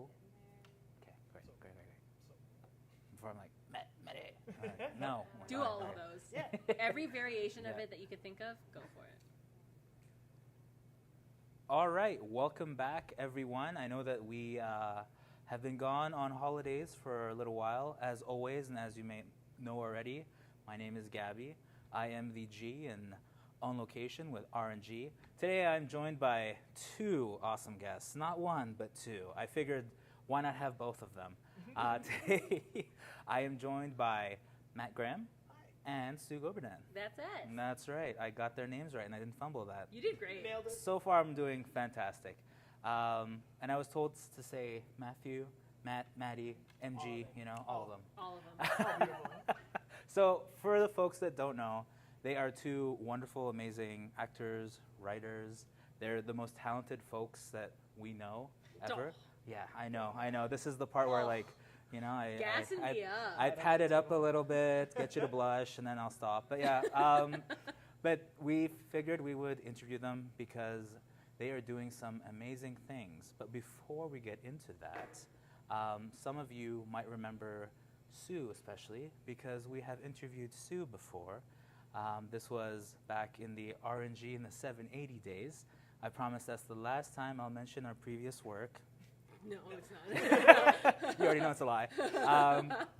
cool? Okay, great. Before I'm like, no. Do all of those. Yeah. Every variation of it that you could think of, go for it. All right, welcome back, everyone. I know that we have been gone on holidays for a little while, as always, and as you may know already, my name is Gabby. I am the G and on location with R&G. Today I'm joined by two awesome guests, not one, but two. I figured why not have both of them. Today I am joined by Matt Graham and Sue Goberdan. That's it. And that's right. I got their names right, and I didn't fumble that. You did great. Nailed it. So far, I'm doing fantastic. And I was told to say Matthew, Matt, Maddie, MG, all of them. All of them. So for the folks that don't know, they are two wonderful, amazing actors, writers. They're the most talented folks that we know ever. Yeah, I know. This is the part where, I Gassing me up. I pat it up a little bit, get you to blush, and then I'll stop. But yeah, but we figured we would interview them because they are doing some amazing things. But before we get into that, some of you might remember Sue especially because we have interviewed Sue before. This was back in the R&G in the 780 days. I promise that's the last time I'll mention our previous work. No, it's not. You already know it's a lie.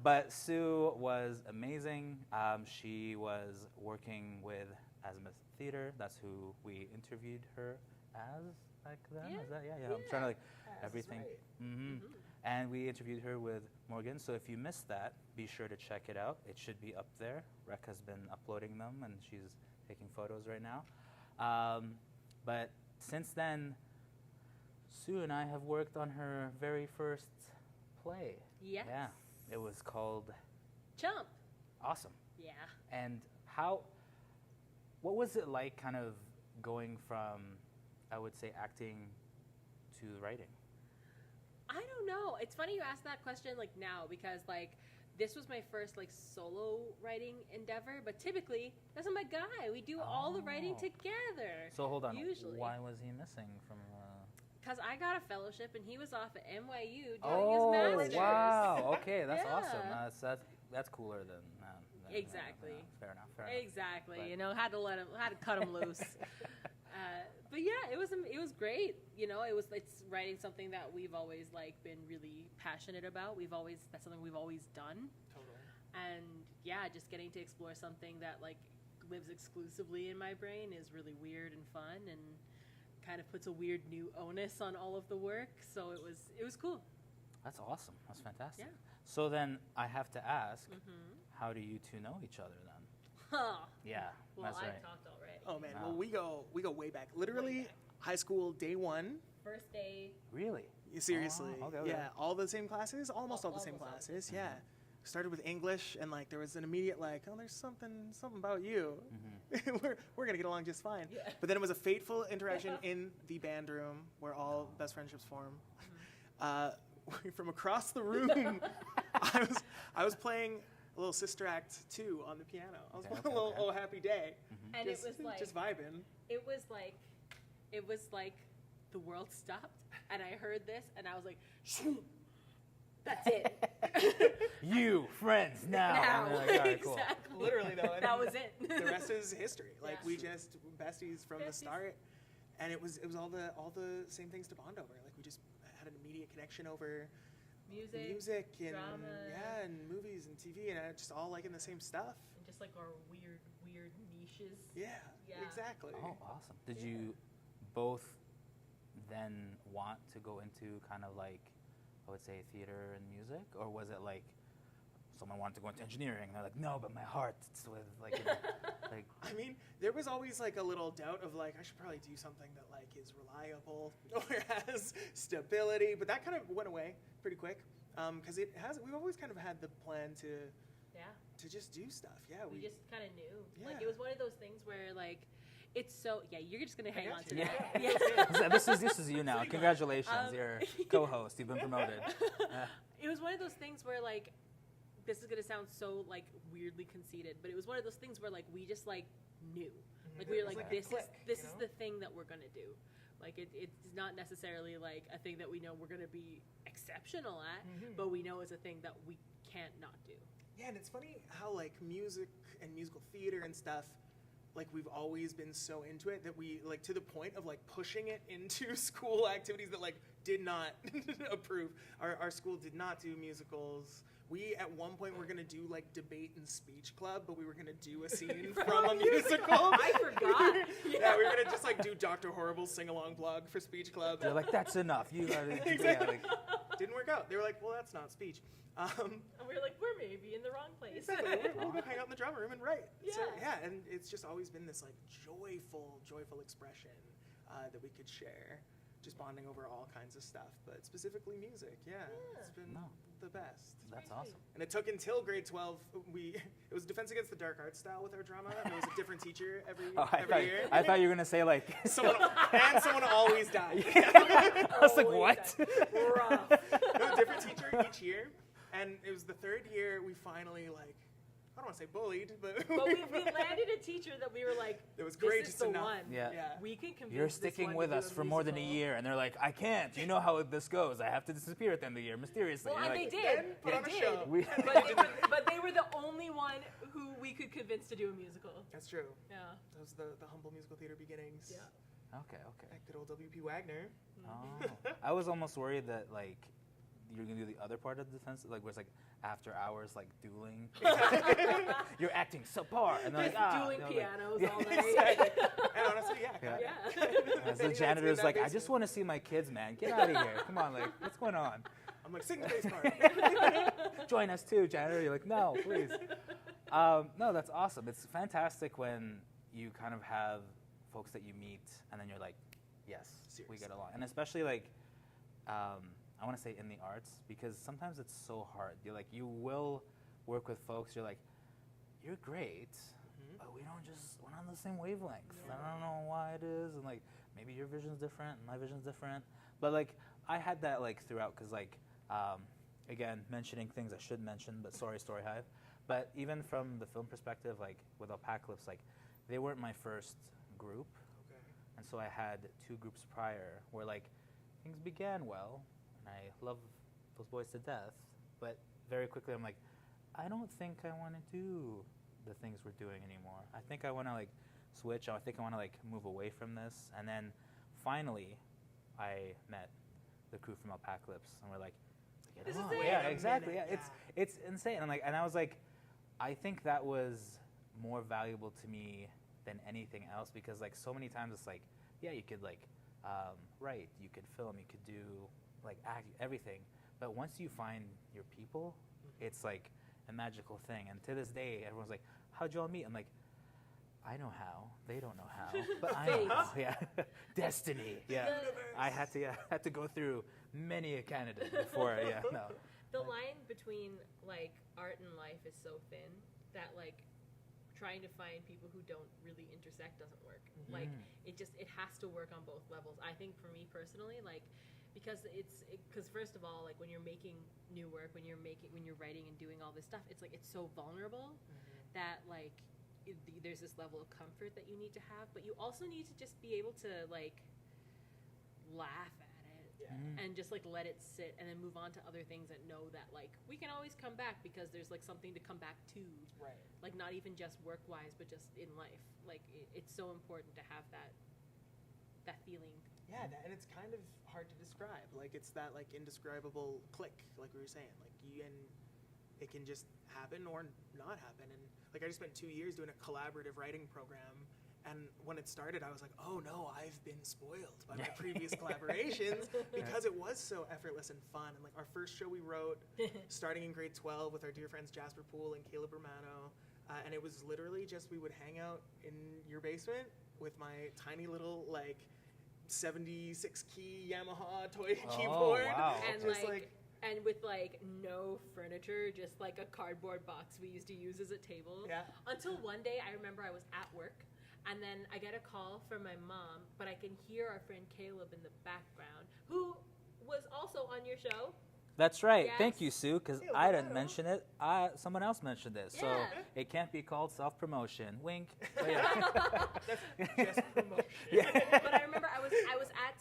But Sue was amazing. She was working with Azimuth Theater. That's who we interviewed her as back then. Yeah. Is that? Yeah. I'm trying to everything. Right. Mm-hmm. And we interviewed her with Morgan. So if you missed that, be sure to check it out. It should be up there. Rekha's been uploading them, and she's taking photos right now. But since then, Sue and I have worked on her very first play. Yes. Yeah. It was called Chump. Awesome. Yeah. And what was it like kind of going from, I would say, acting to writing? I don't know. It's funny you ask that question now because this was my first solo writing endeavor, but typically that's not my guy. We do all the writing together. So hold on. Usually. Why was he missing from? Because I got a fellowship and he was off at NYU doing his master's. Oh wow! Okay, that's Yeah. awesome. That's cooler than. Exactly. Fair enough. Exactly. But Had to cut him loose. But yeah, it was great. It's writing something that we've always been really passionate about. That's something we've always done. Totally. And yeah, just getting to explore something that lives exclusively in my brain is really weird and fun, and kind of puts a weird new onus on all of the work. So it was cool. That's awesome. That's fantastic. Yeah. So then I have to ask, how do you two know each other then? Huh. Yeah, Well, that's I've right. talked already. Oh man, Wow. well we go way back. Literally Way back. high school day one. First day. Really? Seriously. Oh, okay. Yeah, all the same classes, almost all the same Almost all the classes. same. Yeah. Started with English and there was an immediate there's something about you. we're going to get along just fine. Yeah. But then it was a fateful interaction in the band room where all best friendships form. From across the room, I was playing a little Sister Act 2 on the piano. I was playing a little Oh Happy Day. And just, it was just vibing. it was like the world stopped and I heard this and I was like, shoo, that's it. You friends now. Now. And they're like, all right, cool. Exactly. Literally though. That was it. The rest is history. Yeah. We just besties from the Besties. start, and it was all the same things to bond over. We just had an immediate connection over music and drama. and movies and TV, and just all in the same stuff. And just our weird niches. Yeah, Yeah. exactly. Oh, awesome. Did Yeah. you both then want to go into kind of I would say theater and music, or was it someone wanted to go into engineering and they're like, no, but my heart's with I mean, there was always a little doubt of I should probably do something that is reliable or has stability, but that kind of went away pretty quick because we've always kind of had the plan to just do stuff. Yeah, we just kind of knew. Yeah. It was one of those things where it's so you're just gonna hang on to Yeah. that. Yeah. this is you now. Congratulations, you're co-host. You've been promoted. It was one of those things where this is gonna sound so weirdly conceited, but it was one of those things where we just knew. We were It was this a click, is the thing that we're gonna do. Like it's not necessarily like a thing that we know we're going to be exceptional at, but we know it's a thing that we can't not do. Yeah, and it's funny how like music and musical theater and stuff, like we've always been so into it that we like to the point of like pushing it into school activities that like did not approve. Our school did not do musicals. We at one point were gonna do like debate and speech club, but we were gonna do a scene from a musical. I forgot. Yeah, we were gonna just like do Dr. Horrible's sing-along blog for speech club. They're like, that's enough. You gotta, Exactly. like, Didn't work out. They were like, well, that's not speech. And we were like, we're maybe in the wrong place. Exactly. We'll go hang out in the drama room and write. Yeah. So, yeah, and it's just always been this like joyful expression that we could share, just bonding over all kinds of stuff, but specifically music. Yeah. It's been the best. that's awesome. And it took until grade 12. It was Defense Against the Dark Arts style with our drama. There was a different teacher every year. I thought you were gonna say like. Someone always died. I was like, what? Rough. There was a different teacher each year, and it was the third year we finally like. I don't want to say bullied, but we landed a teacher that we were like, it was this courageous is the enough. one. Yeah. We can convince You're this sticking one with to do us a for more than a musical. year, and they're like, I can't. You know how this goes. I have to disappear at the end of the year mysteriously. Well, You're and like, they did. Then put They on a did. show. But they were the only one who we could convince to do a musical. That's true. Yeah. That was the humble musical theater beginnings. Yeah. Okay. Like good old W.P. Wagner. Oh. I was almost worried that like you're gonna do the other part of the defense, like where it's like after hours, like dueling. You're acting subpar, and they're like, Dueling you know, pianos like, all night. And honestly, yeah. Yeah. Yeah. As the janitor's like, I just want to see my kids, man. Get out of here. Come on, like, what's going on? I'm like, sing the bass part. Join us too, janitor. You're like, no, please. No, that's awesome. It's fantastic when you kind of have folks that you meet, and then you're like, yes, we get along. And especially like, I want to say in the arts, because sometimes it's so hard. You're like, you will work with folks. You're like, you're great, but we're not on the same wavelength. Yeah. I don't know why it is, and like maybe your vision's different, and my vision's different. But like I had that like throughout, because like again, mentioning things I shouldn't mention, but sorry, STORYHIVE. But even from the film perspective, like with Apocalypse, like they weren't my first group, and so I had 2 groups prior where like things began well, and I love those boys to death, but very quickly I'm like, I don't think I want to do the things we're doing anymore. I think I want to like switch. I think I want to like move away from this. And then finally, I met the crew from Apocalypse, and we're like, This is oh, it. yeah, Wait a exactly. minute, Yeah, it's insane. And I was like, I think that was more valuable to me than anything else, because like so many times it's like, yeah, you could like write, you could film, you could do like act, everything. But once you find your people, it's like a magical thing. And to this day, everyone's like, how'd you all meet? I'm like, I know how. They don't know how, but I know how. Yeah, destiny. Yeah, I had to go through many a candidate before. Yeah, no. The line between like art and life is so thin that like trying to find people who don't really intersect doesn't work. Like it has to work on both levels. I think for me personally, like because first of all, like when you're making new work, when you're writing and doing all this stuff, it's like it's so vulnerable that like there's this level of comfort that you need to have, but you also need to just be able to like laugh at it and just like let it sit and then move on to other things that know that like we can always come back because there's like something to come back to, Right. like not even just work wise but just in life. Like it's so important to have that feeling. Yeah, and it's kind of hard to describe. Like it's that like indescribable click, like we were saying. Like it can just happen or not happen. And like I just spent 2 years doing a collaborative writing program, and when it started, I was like, oh no, I've been spoiled by my previous collaborations because it was so effortless and fun. And like our first show we wrote, starting in grade 12 with our dear friends Jasper Poole and Caleb Romano, and it was literally just we would hang out in your basement with my tiny little like 76 key Yamaha toy keyboard. Wow. And Just like and with like no furniture, just like a cardboard box we used to use as a table. Yeah. Until one day I remember I was at work and then I get a call from my mom, but I can hear our friend Caleb in the background, who was also on your show. That's right. Yes. Thank you, Sue, because Yeah, I didn't wow. mention it. Someone else mentioned it, so Yeah. it can't be called self-promotion. Wink. But yeah. That's just promotion. Yeah. But I remember I was at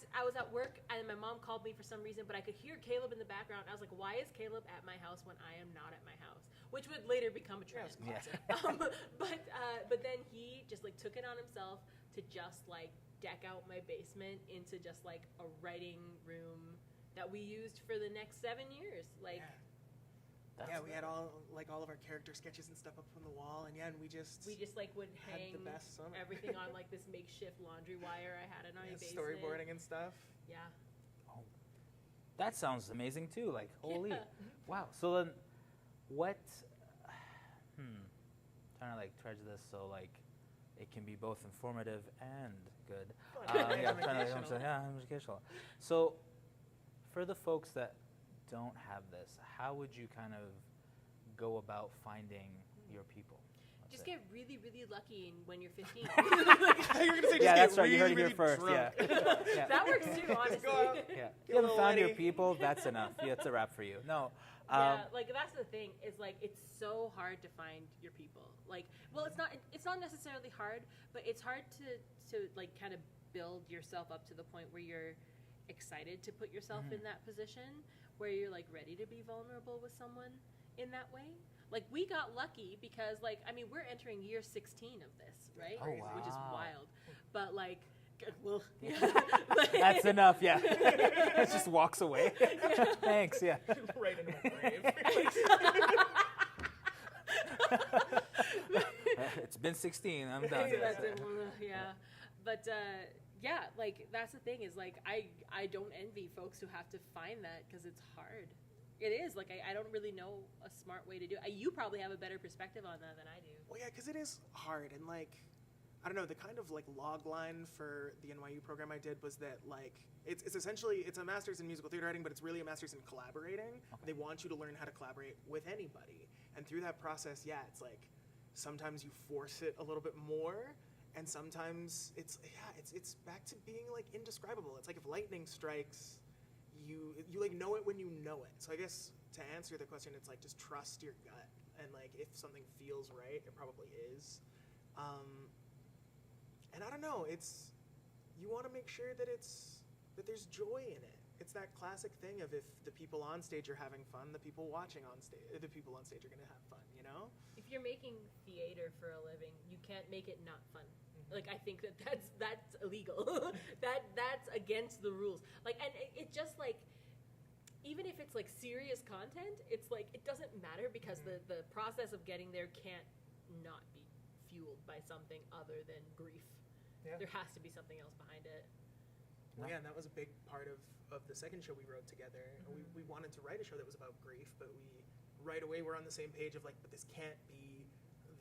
me for some reason, but I could hear Caleb in the background. I was like, why is Caleb at my house when I am not at my house? Which would later become a trend. Yeah. But then he just like took it on himself to just like deck out my basement into just like a writing room that we used for the next 7 years. Like, we had all of our character sketches and stuff up on the wall, and we just like would hang the best summer. everything on like this makeshift laundry wire I had in my basement. Storyboarding and stuff. Yeah. Oh, that sounds amazing too. Like, holy, wow. So then, what? Trying to like treasure this so like it can be both informative and good. Educational. So, for the folks that don't have this, how would you kind of go about finding your people? Just get really, really lucky when you're 15. You're gonna say that's right. You heard it here first. Drunk. Yeah. That works too, honestly. Go out. Yeah. If you haven't found your people, that's enough. Yeah, it's a wrap for you. No. Like that's the thing is like it's so hard to find your people. Like, well, it's not necessarily hard, but it's hard to like kind of build yourself up to the point where you're excited to put yourself in that position, where you're like ready to be vulnerable with someone in that way. Like we got lucky because like I mean we're entering year 16 of this, right? Oh, wow. Which is wild. But like well, that's enough. Yeah. It just walks away. Thanks. Yeah. Right into my grave. It's been 16. I'm done. That's it. Yeah. But like that's the thing is like I don't envy folks who have to find that because it's hard. It is like I don't really know a smart way to do it. You probably have a better perspective on that than I do. Well, yeah, because it is hard, and like I don't know, the kind of like log line for the NYU program I did was that like it's essentially it's a master's in musical theater writing, but it's really a master's in collaborating. Okay. They want you to learn how to collaborate with anybody, and through that process, it's like sometimes you force it a little bit more, and sometimes it's back to being like indescribable. It's like if lightning strikes, you like know it when you know it. So I guess to answer the question, it's like just trust your gut, and like if something feels right, it probably is. And I don't know, you want to make sure that there's joy in it. It's that classic thing of if the people on stage are having fun, the people on stage are going to have fun, you know? If you're making theater for a living, you can't make it not fun. Like I think that's illegal. that's against the rules. Like and it just like even if it's like serious content, it's like it doesn't matter because the process of getting there can't not be fueled by something other than grief. Yeah. There has to be something else behind it. Well, yeah, and that was a big part of the second show we wrote together. We wanted to write a show that was about grief, but we right away were on the same page of like, but this can't be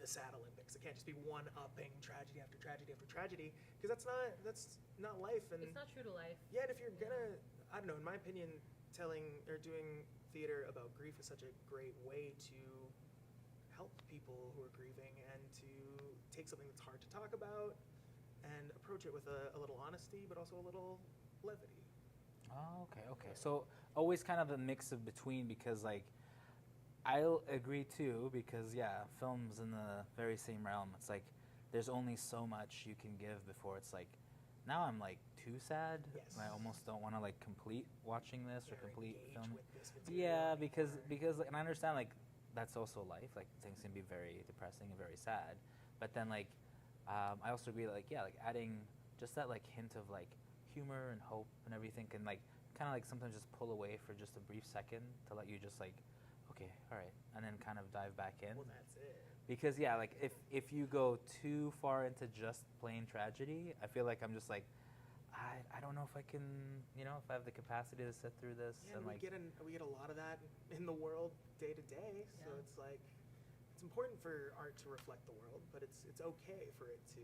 the sad Olympics. It can't just be one-upping tragedy after tragedy after tragedy, because that's not life. And it's not true to life. Yeah, and if you're gonna, I don't know, in my opinion, telling or doing theater about grief is such a great way to help people who are grieving and to take something that's hard to talk about and approach it with a little honesty, but also a little levity. Oh, okay. So always kind of a mix of between, because like I'll agree too, because film's in the very same realm. It's like there's only so much you can give before it's like now I'm like too sad. Yes. And I almost don't want to like complete watching this or complete film. With this material. Yeah, because and I understand like that's also life. Like things can be very depressing and very sad, but then like I also agree that like adding just that like hint of like humor and hope and everything can like kind of like sometimes just pull away for just a brief second to let you just like okay, all right, and then kind of dive back in. Well, that's it. Because like if you go too far into just plain tragedy, I feel like I'm just like I don't know if I can, if I have the capacity to sit through this. Yeah, and like we get a lot of that in the world day to day. So it's like it's important for art to reflect the world, but it's okay for it to,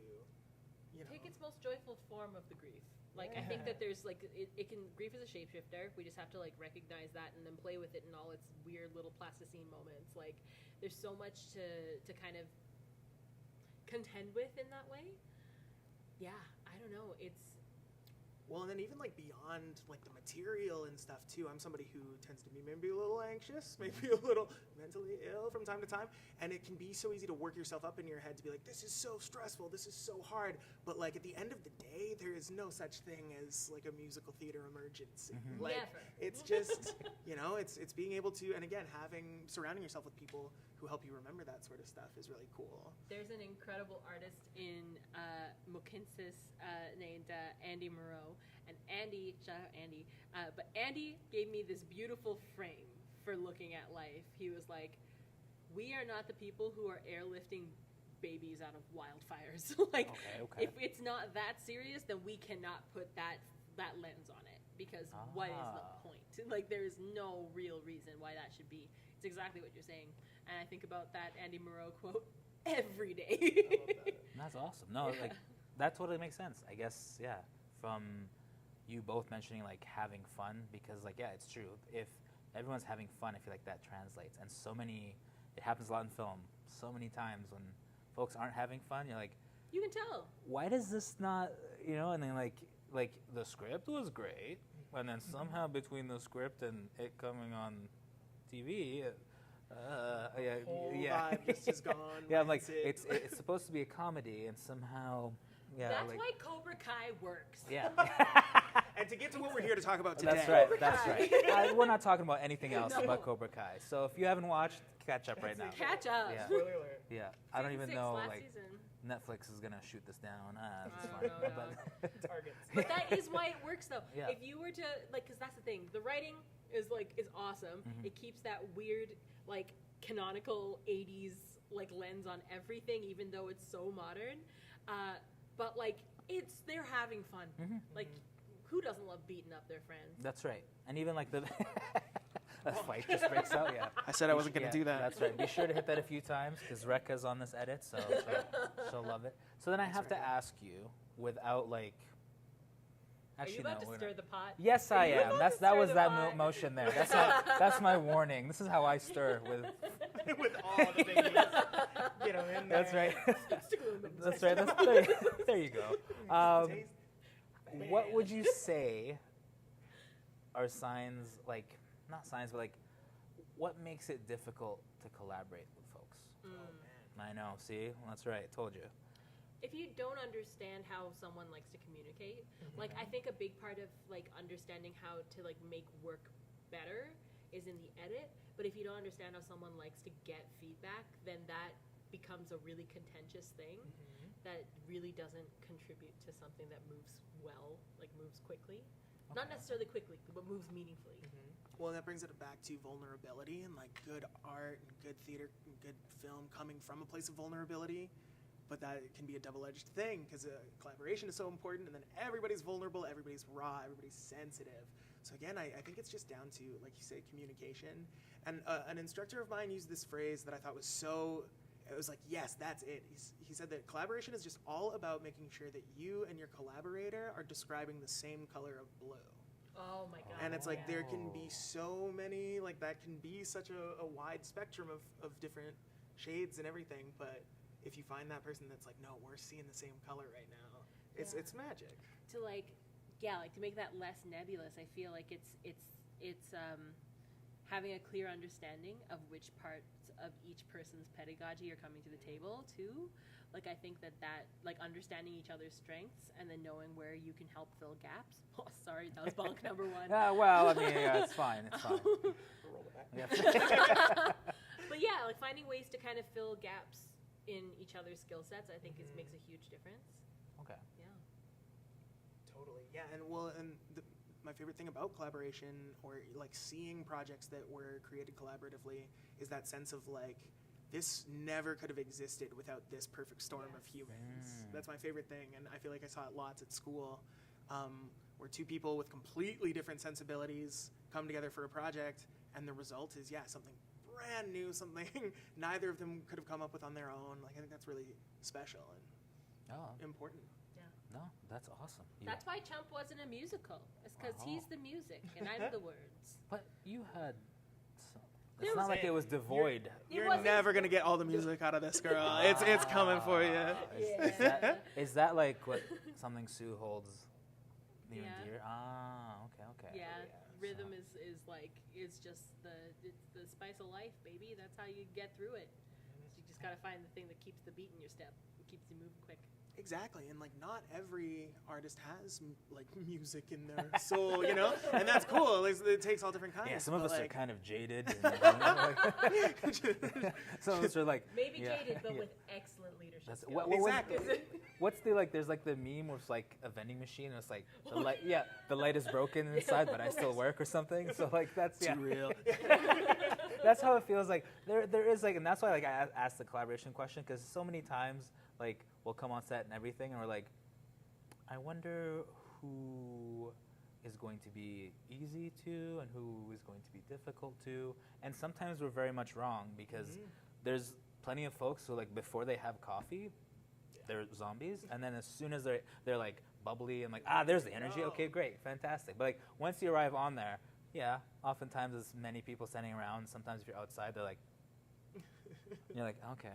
take its most joyful form of the grief. Like I think that there's like it can grief is a shapeshifter. We just have to like recognize that and then play with it in all its weird little plasticine moments. Like there's so much to kind of contend with in that way. Yeah, I don't know. Well, and then even like beyond like the material and stuff too, I'm somebody who tends to be maybe a little anxious, maybe a little mentally ill from time to time, and it can be so easy to work yourself up in your head to be like, this is so stressful, this is so hard, but like at the end of the day, there is no such thing as like a musical theater emergency. Like Never. it's just, it's being able to, and again, surrounding yourself with people who help you remember that sort of stuff is really cool. There's an incredible artist in Mokinsis named Andy Moreau, and Andy, shout out Andy, but Andy gave me this beautiful frame for looking at life. He was like, we are not the people who are airlifting babies out of wildfires. Like, Okay. if it's not that serious, then we cannot put that lens on it, because what is the point? Like, there is no real reason why that should be. It's exactly what you're saying. And I think about that Andy Moreau quote every day. I love that. That's awesome. No, like that totally makes sense. I guess, yeah, from you both mentioning like having fun, because like, yeah, it's true. If everyone's having fun, I feel like that translates. And it happens a lot in film. So many times when folks aren't having fun, you're like, You can tell. why does this not, and then like the script was great, and then somehow between the script and it coming on TV, Whole yeah, vibe just is gone. yeah, I'm like, mindset. it's supposed to be a comedy, and somehow, yeah, That's like, why Cobra Kai works. yeah. And to get to what we're here to talk about today. That's right. Cobra That's Kai. right. We're not talking about anything else No. but Cobra Kai. So if you haven't watched, catch up right now. Catch up. Yeah. Spoiler alert. Yeah, I don't even Season 6 know last like season. Netflix is gonna shoot this down. That's I fine. don't know. Targets. But that is why it works, though. Yeah. If you were to, like, because that's the thing, the writing is awesome. Mhm. It keeps that weird, like, canonical 80s, like, lens on everything, even though it's so modern. But, like, they're having fun. Mhm. Like, who doesn't love beating up their friends? That's right. And even like the fight just breaks out. Yeah. I said I wasn't going to do that. That's right. Be sure to hit that a few times because Rekha's on this edit, so she'll love it. So then I have to ask you, without like. Are you Actually, about no, to we're stir not. the pot? Yes, I Are you am. about That's to that stir was the that pot? motion there. That's my warning. This is how I stir with. With all the babies. Get them in there. That's right. Stick with them. That's right. There you go. Taste What would you say are signs, like, not signs, but like, what makes it difficult to collaborate with folks? I know, see? That's right, told you. If you don't understand how someone likes to communicate, like, I think a big part of, like, understanding how to, like, make work better is in the edit. But if you don't understand how someone likes to get feedback, then that becomes a really contentious thing that really doesn't contribute to something that moves well, like, moves quickly. Not necessarily quickly, but moves meaningfully. Well, that brings it back to vulnerability and like good art and good theater and good film coming from a place of vulnerability. But that can be a double-edged thing because collaboration is so important, and then everybody's vulnerable, everybody's raw, everybody's sensitive. So again, I think it's just down to, like you say, communication. And an instructor of mine used this phrase that I thought was it was like, yes, that's it. He said that collaboration is just all about making sure that you and your collaborator are describing the same color of blue. Oh my god. And it's like yeah. there can be so many, like that can be such a wide spectrum of different shades and everything. But if you find that person that's like, no, we're seeing the same color right now, it's magic. To like to make that less nebulous, I feel like it's having a clear understanding of which parts of each person's pedagogy are coming to the table too. Like, I think that like understanding each other's strengths and then knowing where you can help fill gaps. Oh, sorry, that was bonk number one. Well, I mean, yeah, it's fine. It's fine. Roll it back. Yeah. But yeah, like finding ways to kind of fill gaps in each other's skill sets, I think makes a huge difference. Okay. Yeah. Totally. Yeah, and my favorite thing about collaboration or like seeing projects that were created collaboratively is that sense of like, this never could have existed without this perfect storm of humans. That's my favorite thing, and I feel like I saw it lots at school, where two people with completely different sensibilities come together for a project, and the result is, something brand new, something neither of them could have come up with on their own. Like, I think that's really special and important. No, that's awesome. That's why Chump wasn't a musical. It's because he's the music and I'm the words. But you had. There It's was not like it was devoid. You're wasn't- never gonna get all the music out of this girl. It's coming for you. Is that like what something Sue holds, Near Yeah. and dear. Ah, okay. Yeah, yeah. rhythm is like it's just it's the spice of life, baby. That's how you get through it. So you just gotta find the thing that keeps the beat in your step, that keeps you moving quick. Exactly, and like not every artist has like music in their soul, you know, and that's cool. It takes all different kinds. Yeah, some of but, us are like, kind of jaded. And, some of us are like Maybe yeah, jaded, but yeah. with excellent leadership That's, skills. Exactly. What's the like? There's like the meme where it's like a vending machine. And it's like the light. Yeah, the light is broken inside, but I still work or something. So like that's Too real. That's how it feels. Like there is like, and that's why like I asked the collaboration question, because so many times like we'll come on set and everything, and we're like, I wonder who is going to be easy to and who is going to be difficult to, and sometimes we're very much wrong, because there's plenty of folks who like before they have coffee, they're zombies, and then as soon as they're like bubbly and like there's the energy, okay, great, fantastic. But like once you arrive on there, yeah, oftentimes there's many people standing around. Sometimes if you're outside, they're like, you're like, okay,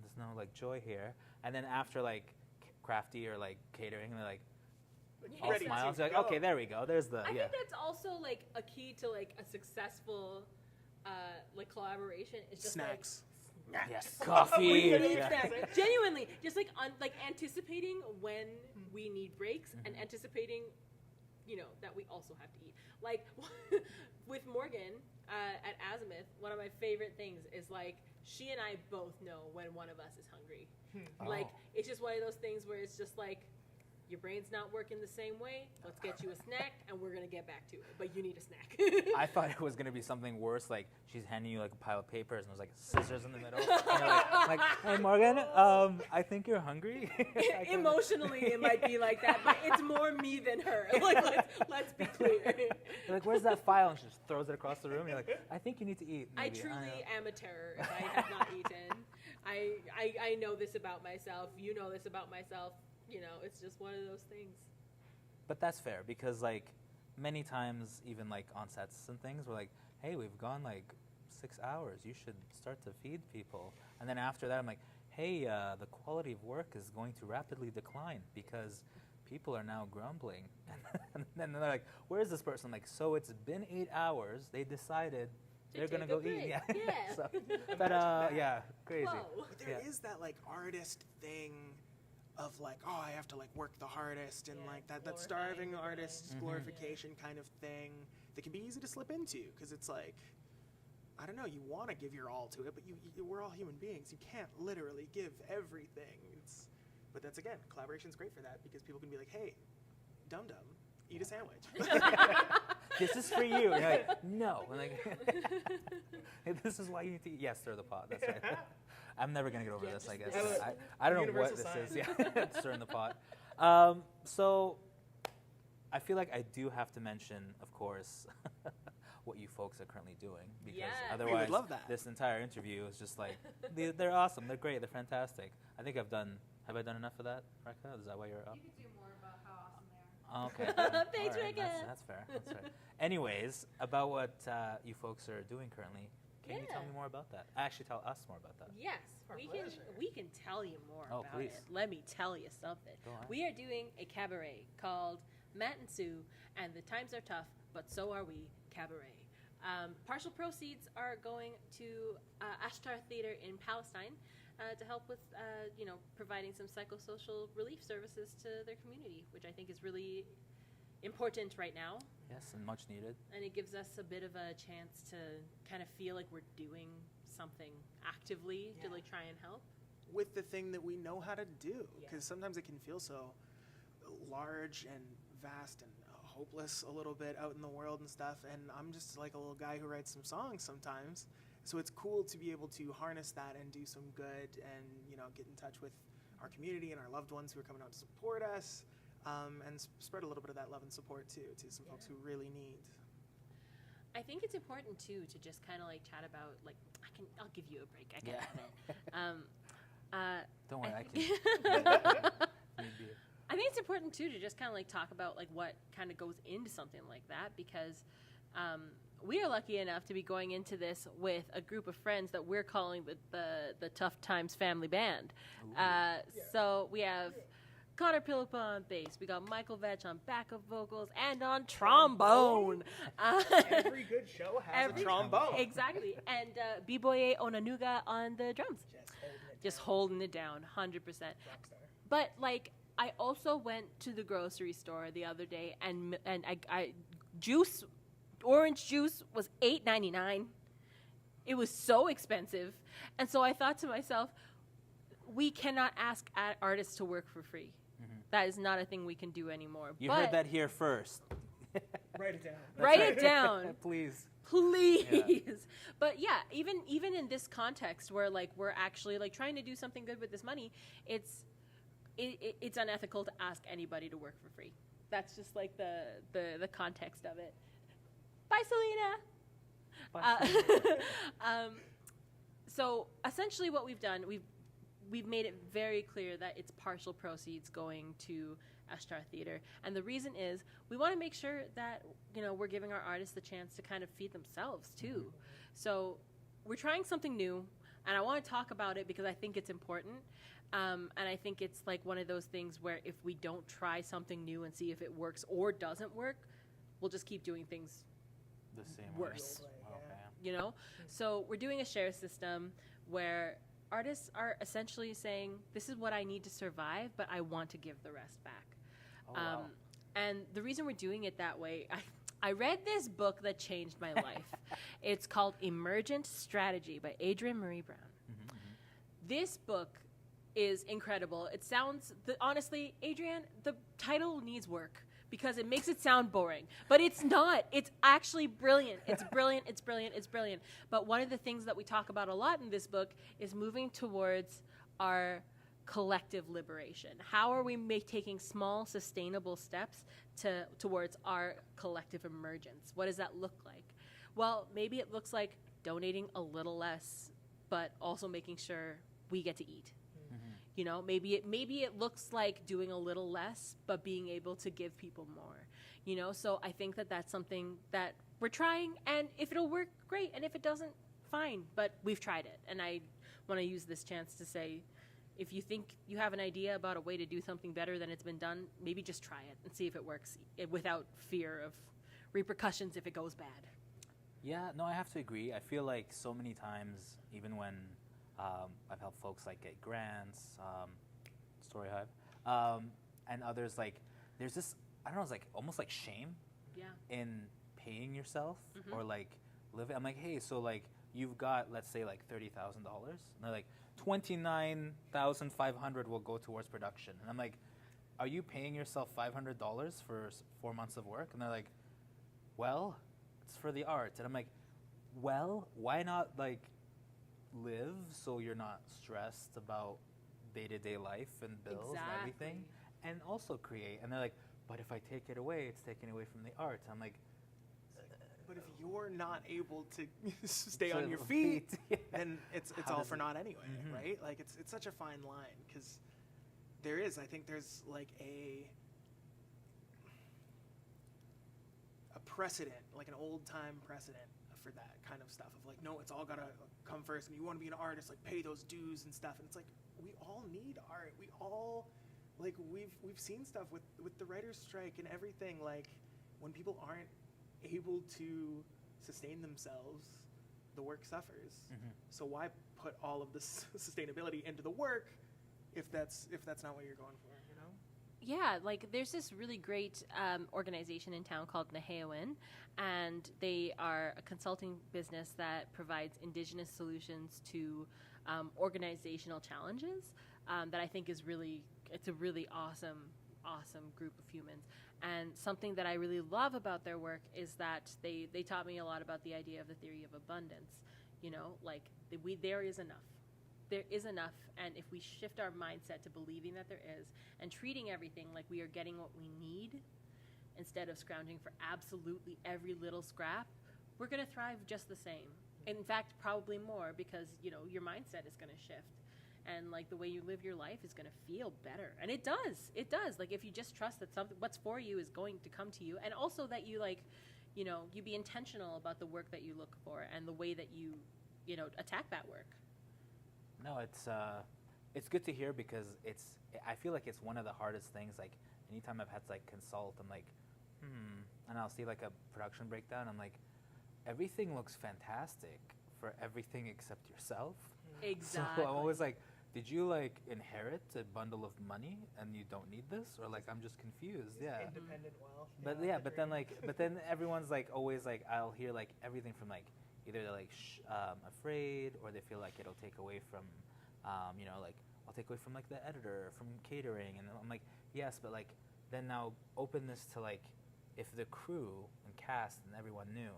there's no like joy here. And then after like crafty or like catering, they're like all Ready to smiles. They're like, go. okay, there we go. There's the I think that's also like a key to like a successful like collaboration. It's just Snacks. like yes, coffee. We need yeah. snacks. Genuinely, just like like anticipating when we need breaks and anticipating, you know, that we also have to eat. Like with Morgan at Azimuth, one of my favorite things is like she and I both know when one of us is hungry. Like it's just one of those things where it's just like your brain's not working the same way. Let's get you a snack, and we're gonna get back to it. But you need a snack. I thought it was gonna be something worse, like she's handing you like a pile of papers and there's like scissors in the middle. And you're like, hey Morgan, I think you're hungry. Emotionally, it might be like that, but it's more me than her. Like let's be clear. You're like, where's that file? And she just throws it across the room. You're like, I think you need to eat. I Maybe. truly am a terror if I have not eaten. I know this about myself. You know this about myself. You know, it's just one of those things. But that's fair, because like many times, even like on sets and things, we're like, hey, we've gone like 6 hours. You should start to feed people. And then after that, I'm like, hey, the quality of work is going to rapidly decline because people are now grumbling. And then they're like, where's this person? I'm like, so it's been 8 hours. They decided they're going to go eat. Yeah. So, but yeah, crazy. Whoa. But there is that like artist thing of like, oh, I have to like work the hardest, and Yeah, like that glorifying starving the artist glorification kind of thing that can be easy to slip into, because it's like, I don't know, you want to give your all to it, but we're all human beings. You can't literally give everything. But that's, again, collaboration's great for that, because people can be like, hey, dum-dum, eat a sandwich. This is for you. And you're like, no. And like, this is why you need to eat. Yes, stir the pot. That's right. I'm never going to get over this, I guess. I don't know what this is. Yeah, stirring the pot. So I feel like I do have to mention, of course, what you folks are currently doing, because Yes. otherwise We would love that. this entire interview is just like, they're awesome, they're great, they're fantastic. I think have I done enough of that, Rekha? Is that why you're up? You could do more about how awesome they are. Okay. Thanks, All right, Rekha. That's fair. That's fair. Anyways, about what you folks are doing currently, can you tell Yeah. me more about that? Actually, tell us more about that. Yes, Our we pleasure. can tell you more Oh, about please. it. Let me tell you something. Go on. We are doing a cabaret called Matt and Sue, and the times are tough, but so are we. Cabaret. Partial proceeds are going to Ashtar Theater in Palestine to help with, providing some psychosocial relief services to their community, which I think is really important right now. Yes, and much needed. And it gives us a bit of a chance to kind of feel like we're doing something actively to Yeah. like try and help. With the thing that we know how to do, Yeah. because sometimes it can feel so large and vast and hopeless a little bit out in the world and stuff, and I'm just like a little guy who writes some songs sometimes, so it's cool to be able to harness that and do some good, and get in touch with our community and our loved ones who are coming out to support us, and spread a little bit of that love and support too to some folks who really need. I think it's important too to just kind of like chat about like I'll give you a break. I can Yeah. have it. Don't worry, I I- can. Need beer. I think it's important too to just kind of like talk about like what kind of goes into something like that, because we are lucky enough to be going into this with a group of friends that we're calling the Tough Times Family Band. So we have Connor Pillipa on bass. We got Michael Vetch on backup vocals and on trombone. Every good show has a trombone. Exactly. And B-Boye Onanuga on the drums. Just holding it down, 100%. But, like, I also went to the grocery store the other day, and orange juice was $8.99. It was so expensive. And so I thought to myself, we cannot ask artists to work for free. That is not a thing we can do anymore. You heard that here first. Write it down. Write it down. Please. Yeah. But yeah, even in this context where like we're actually like trying to do something good with this money, it's unethical to ask anybody to work for free. That's just like the context of it. Bye, Selena. So essentially what we've done, we've made it very clear that it's partial proceeds going to Ashtar Theater. And the reason is we want to make sure that, you know, we're giving our artists the chance to kind of feed themselves too. So we're trying something new, and I want to talk about it because I think it's important. And I think it's like one of those things where if we don't try something new and see if it works or doesn't work, we'll just keep doing things The same worse. way. Okay. You know? So we're doing a share system where artists are essentially saying, this is what I need to survive, but I want to give the rest back. Oh, wow. And the reason we're doing it that way, I read this book that changed my life. It's called Emergent Strategy by Adrienne Marie Brown. This book is incredible. It sounds, honestly, Adrienne, the title needs work because it makes it sound boring. But it's not. It's actually brilliant. It's brilliant. It's brilliant. It's brilliant. But one of the things that we talk about a lot in this book is moving towards our collective liberation. How are we taking small, sustainable steps towards our collective emergence? What does that look like? Well, maybe it looks like donating a little less, but also making sure we get to eat. You know, maybe it looks like doing a little less, but being able to give people more. You know, so I think that that's something that we're trying, and if it'll work, great, and if it doesn't, fine. But we've tried it, and I want to use this chance to say, if you think you have an idea about a way to do something better than it's been done, maybe just try it and see if it works without fear of repercussions if it goes bad. Yeah, no, I have to agree. I feel like so many times, even when I've helped folks like get grants, STORYHIVE, and others, like there's this, I don't know, it's like almost like shame in paying yourself or like living. I'm like, hey, so like you've got, let's say like $30,000, and they're like, 29,500 will go towards production. And I'm like, are you paying yourself $500 for 4 months of work? And they're like, well, it's for the art. And I'm like, well, why not like live so you're not stressed about day-to-day life and bills and everything, and also create. And they're like, but if I take it away, it's taken away from the art. I'm like, but if you're not able to stay on your feet, then it's all for naught anyway, right? Like it's such a fine line, because I think there's like a precedent, like an old time precedent for that kind of stuff of like, no, it's all gotta come first, and you want to be an artist, like pay those dues and stuff. And it's like, we all need art. We all, like, we've seen stuff with the writer's strike and everything. Like when people aren't able to sustain themselves, the work suffers. So why put all of this sustainability into the work if that's not what you're going for, you know? Yeah, like there's this really great organization in town called Naheowen, and they are a consulting business that provides indigenous solutions to organizational challenges that I think is it's a really awesome group of humans. And something that I really love about their work is that they taught me a lot about the idea of the theory of abundance. You know, like there is enough. There is enough, and if we shift our mindset to believing that there is, and treating everything like we are getting what we need, instead of scrounging for absolutely every little scrap, we're going to thrive just the same. In fact, probably more, because, you know, your mindset is going to shift. And, like, the way you live your life is going to feel better. And it does. It does. Like, if you just trust that what's for you is going to come to you. And also that you, like, you know, you be intentional about the work that you look for and the way that you know, attack that work. No, it's good to hear because I feel like it's one of the hardest things. Like anytime I've had to like consult, I'm like, and I'll see like a production breakdown. I'm like, everything looks fantastic for everything except yourself. Exactly. So I'm always like, did you like inherit a bundle of money and you don't need this, or like I'm just confused? Yeah. Independent wealth. But yeah, but then like, but then everyone's like always like, I'll hear like everything from like either they're like afraid, or they feel like it'll take away from, like I'll take away from like the editor, from catering, and I'm like, yes, but like then now open this to like, if the crew and cast and everyone knew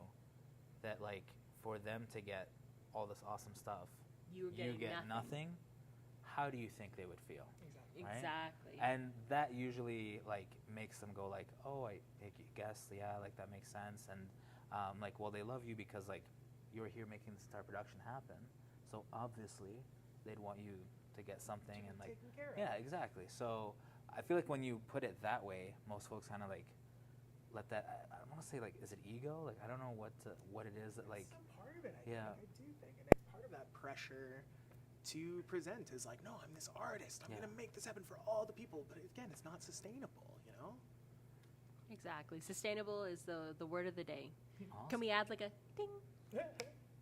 that like for them to get all this awesome stuff, you get nothing. How do you think they would feel? Exactly. Right? Exactly. And that usually like makes them go like, oh, I guess, yeah, like that makes sense. And like, well, they love you because like you were here making this entire production happen. So obviously they'd want you to get something and like, taken care of. yeah, exactly. So I feel like when you put it that way, most folks kind of like let that, I don't want to say like, is it ego? Like, I don't know what it is that like, some part of it, yeah. I do think. And it's part of that pressure to present is like, no, I'm this artist. I'm going to make this happen for all the people. But again, it's not sustainable, you know? Exactly. Sustainable is the word of the day. Awesome. Can we add like a ding?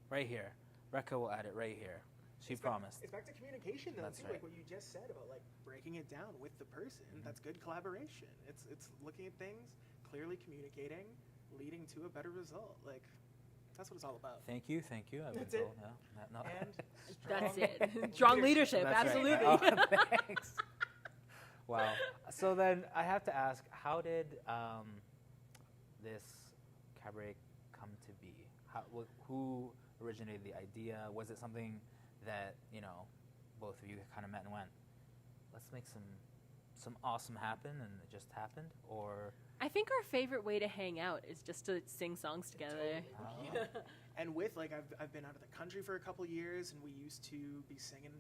Right here. Rekha will add it right here. She promised. It's back to communication, though, That's too. right. Like what you just said about like breaking it down with the person. That's good collaboration. It's looking at things, clearly communicating, leading to a better result. Like that's what it's all about. Thank you. I've That's been it. told. Yeah. No. And That's it. Strong leadership. That's Absolutely. right. Oh, thanks. Wow. So then I have to ask, how did this cabaret come to be? Who originated the idea? Was it something that both of you kind of met and went, let's make some awesome happen, and it just happened? Or I think our favorite way to hang out is just to sing songs together. Oh. And with like I've been out of the country for a couple years, and we used to be singing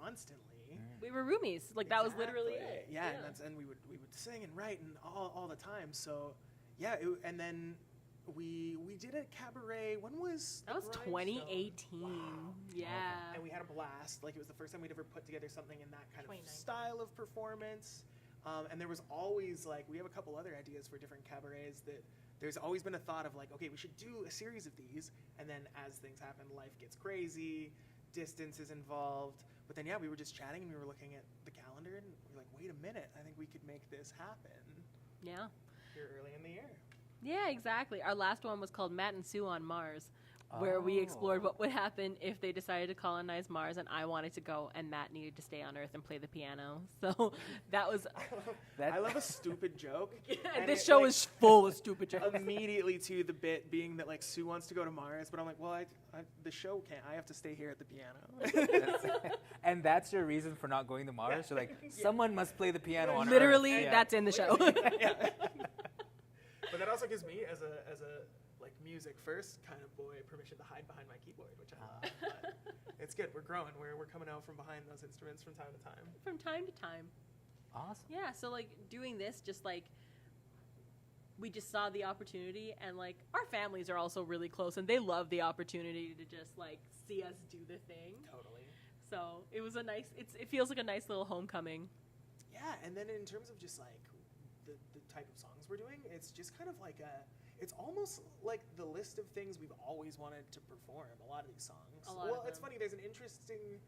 constantly. We were roomies. Like that was literally it. Yeah, and we would sing and write and all the time. So yeah, and then we did a cabaret. When was That was 2018. Wow. Yeah. And we had a blast. Like it was the first time we'd ever put together something in that kind of 2019. style of performance. And there was always like, we have a couple other ideas for different cabarets that there's always been a thought of like, okay, we should do a series of these. And then as things happen, life gets crazy, distance is involved. But then, yeah, we were just chatting and we were looking at the calendar and we were like, wait a minute, I think we could make this happen Yeah. here early in the year. Yeah, exactly. Our last one was called Matt and Sue on Mars, where we explored what would happen if they decided to colonize Mars, and I wanted to go, and Matt needed to stay on Earth and play the piano. So that was... I love a stupid joke. and this show is full of stupid jokes. Immediately to the bit being that like Sue wants to go to Mars, but I'm like, well, the show can't. I have to stay here at the piano. And that's your reason for not going to Mars? You're like, someone must play the piano on Earth. Literally, Yeah. that's in the show. But that also gives me, as a like music first kind of boy, permission to hide behind my keyboard, which I love. But it's good. We're growing. We're coming out from behind those instruments from time to time. From time to time. Awesome. Yeah, so like doing this, just like we just saw the opportunity, and like our families are also really close, and they love the opportunity to just like see us do the thing. Totally. So it was it feels like a nice little homecoming. Yeah, and then in terms of just like the type of songs we're doing, it's just kind of like it's almost like the list of things we've always wanted to perform, a lot of these songs. Well, it's funny, there's an interesting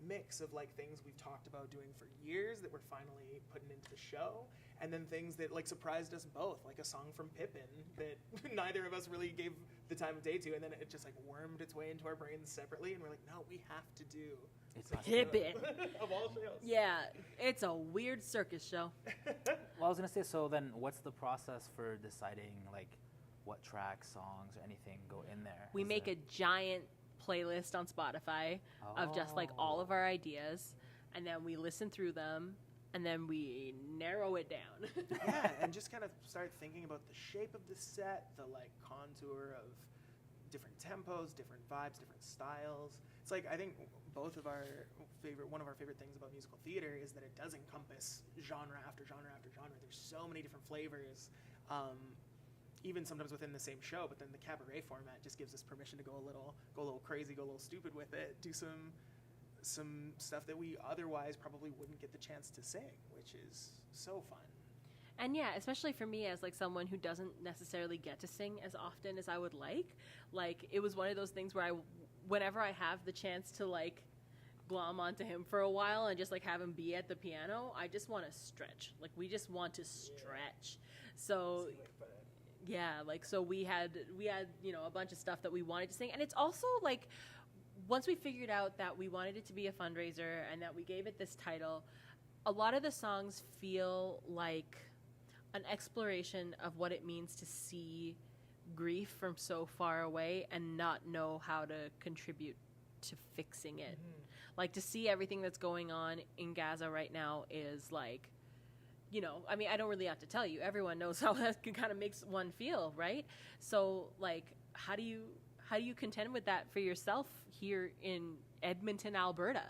mix of like things we've talked about doing for years that we're finally putting into the show, and then things that like surprised us both, like a song from Pippin that neither of us really gave the time of day to, and then it just like wormed its way into our brains separately, and we're like, no, we have to do Pippin. of all shows. Yeah, it's a weird circus show. Well, I was going to say, so then what's the process for deciding like what tracks, songs, or anything go in there? We make a giant playlist on Spotify of just like all of our ideas, and then we listen through them, and then we narrow it down. Yeah, and just kind of start thinking about the shape of the set, the like contour of different tempos, different vibes, different styles. It's like, I think one of our favorite things about musical theater is that it does encompass genre after genre after genre. There's so many different flavors, even sometimes within the same show. But then the cabaret format just gives us permission to go a little crazy, go a little stupid with it, do some some stuff that we otherwise probably wouldn't get the chance to sing, which is so fun. And yeah, especially for me as like someone who doesn't necessarily get to sing as often as I would like it was one of those things where whenever I have the chance to like glom onto him for a while and just like have him be at the piano, I just want to stretch. Like we just want to stretch. So yeah, like so we had you know a bunch of stuff that we wanted to sing, and it's also like once we figured out that we wanted it to be a fundraiser and that we gave it this title, a lot of the songs feel like an exploration of what it means to see grief from so far away and not know how to contribute to fixing it. Like to see everything that's going on in Gaza right now is like, you know, I mean, I don't really have to tell you. Everyone knows how that kind of makes one feel, right? So like, how do you contend with that for yourself here in Edmonton, Alberta?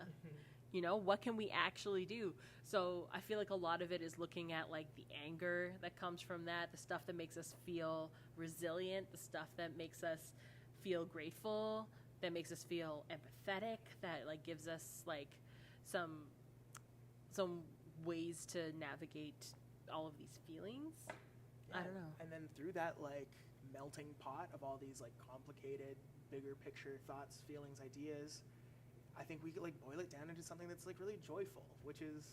You know, what can we actually do? So I feel like a lot of it is looking at like the anger that comes from that, the stuff that makes us feel resilient, the stuff that makes us feel grateful, that makes us feel empathetic, that like gives us like some ways to navigate all of these feelings. Yeah, I don't know. And then through that like melting pot of all these like complicated, bigger picture thoughts, feelings, ideas, I think we could like boil it down into something that's like really joyful, which is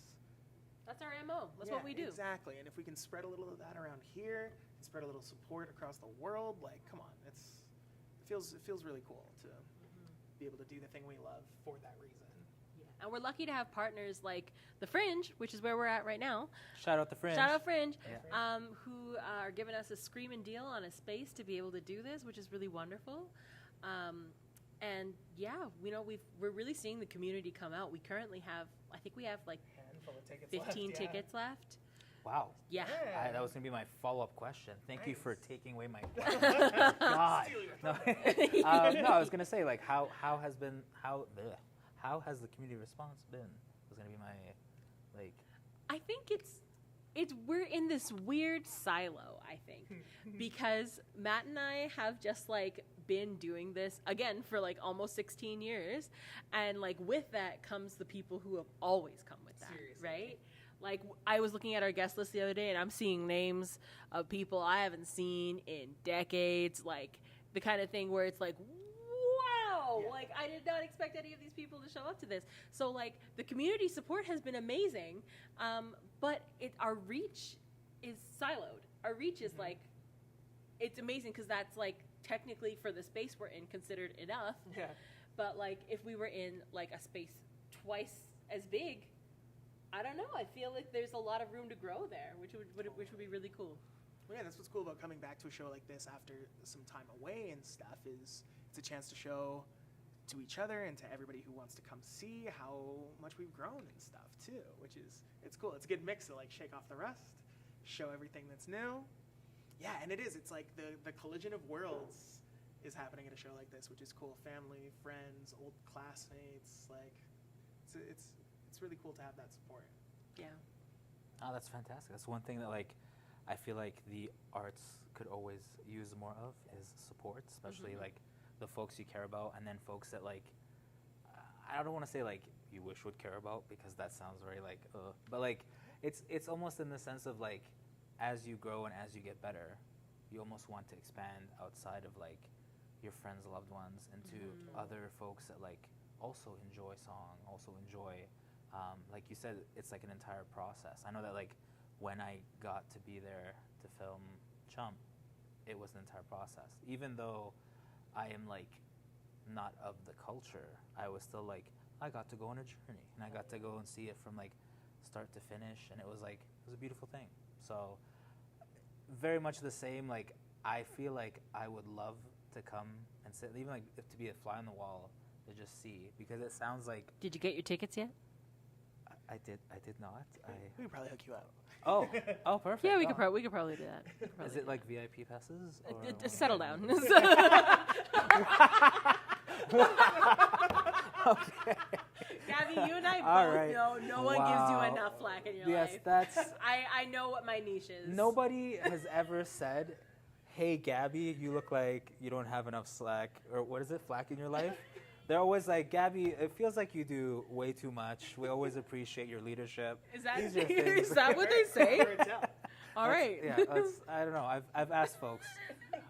That's our MO. That's what we do. Exactly. And if we can spread a little of that around here, and spread a little support across the world, like come on, it feels really cool to be able to do the thing we love for that reason. Yeah. And we're lucky to have partners like The Fringe, which is where we're at right now. Shout out The Fringe. Shout out Fringe, Yeah. who are giving us a screaming deal on a space to be able to do this, which is really wonderful. And yeah, you know, we're really seeing the community come out. We currently have, I think we have like Handful of tickets 15 left, tickets left. Wow. Yeah. That was going to be my follow-up question. Thank you for taking away my God. No. No, I was going to say, like, how has the community response been? Was going to be my, like... I think we're in this weird silo, I think, because Matt and I have just like been doing this again for like almost 16 years, and like with that comes the people who have always come with that. Seriously. Right? Like I was looking at our guest list the other day and I'm seeing names of people I haven't seen in decades, like the kind of thing where it's like, wow, like I did not expect any of these people to show up to this. So like the community support has been amazing, but our reach is siloed. Our reach is like, it's amazing because that's like technically for the space we're in considered enough. Yeah. But like if we were in like a space twice as big, I don't know. I feel like there's a lot of room to grow there, which would be really cool. Well, yeah, that's what's cool about coming back to a show like this after some time away and stuff is it's a chance to show to each other and to everybody who wants to come see how much we've grown and stuff too, which is, it's cool. It's a good mix to like shake off the rust, show everything that's new. Yeah, and it is. It's like the collision of worlds is happening at a show like this, which is cool. Family, friends, old classmates, like it's really cool to have that support. Yeah. Oh, that's fantastic. That's one thing that like I feel like the arts could always use more of is support, especially like the folks you care about, and then folks that like I don't want to say like you wish would care about because that sounds very like but like it's almost in the sense of like as you grow and as you get better, you almost want to expand outside of like your friends, loved ones, into other folks that like also enjoy song, also enjoy like you said, it's like an entire process. I know that like when I got to be there to film Chump, it was an entire process. Even though I am like not of the culture, I was still like, I got to go on a journey and I got to go and see it from like start to finish, and it was a beautiful thing. So very much the same, like I feel like I would love to come and sit, even like if to be a fly on the wall to just see, because it sounds like. Did you get your tickets yet? I did not. We could probably hook you up. Oh, perfect. Yeah, we could probably do that. Is it like VIP passes? Or settle down. Okay. Gabby, you and I All both right. know no one gives you enough flack in your life. Yes, that's. I know what my niche is. Nobody has ever said, "Hey, Gabby, you look like you don't have enough slack," or what is it, flack in your life? they're always like, Gabby, it feels like you do way too much. We always appreciate your leadership. Is that These are things- is that what they say? Hard to tell. All right. Yeah, I don't know. I've asked folks.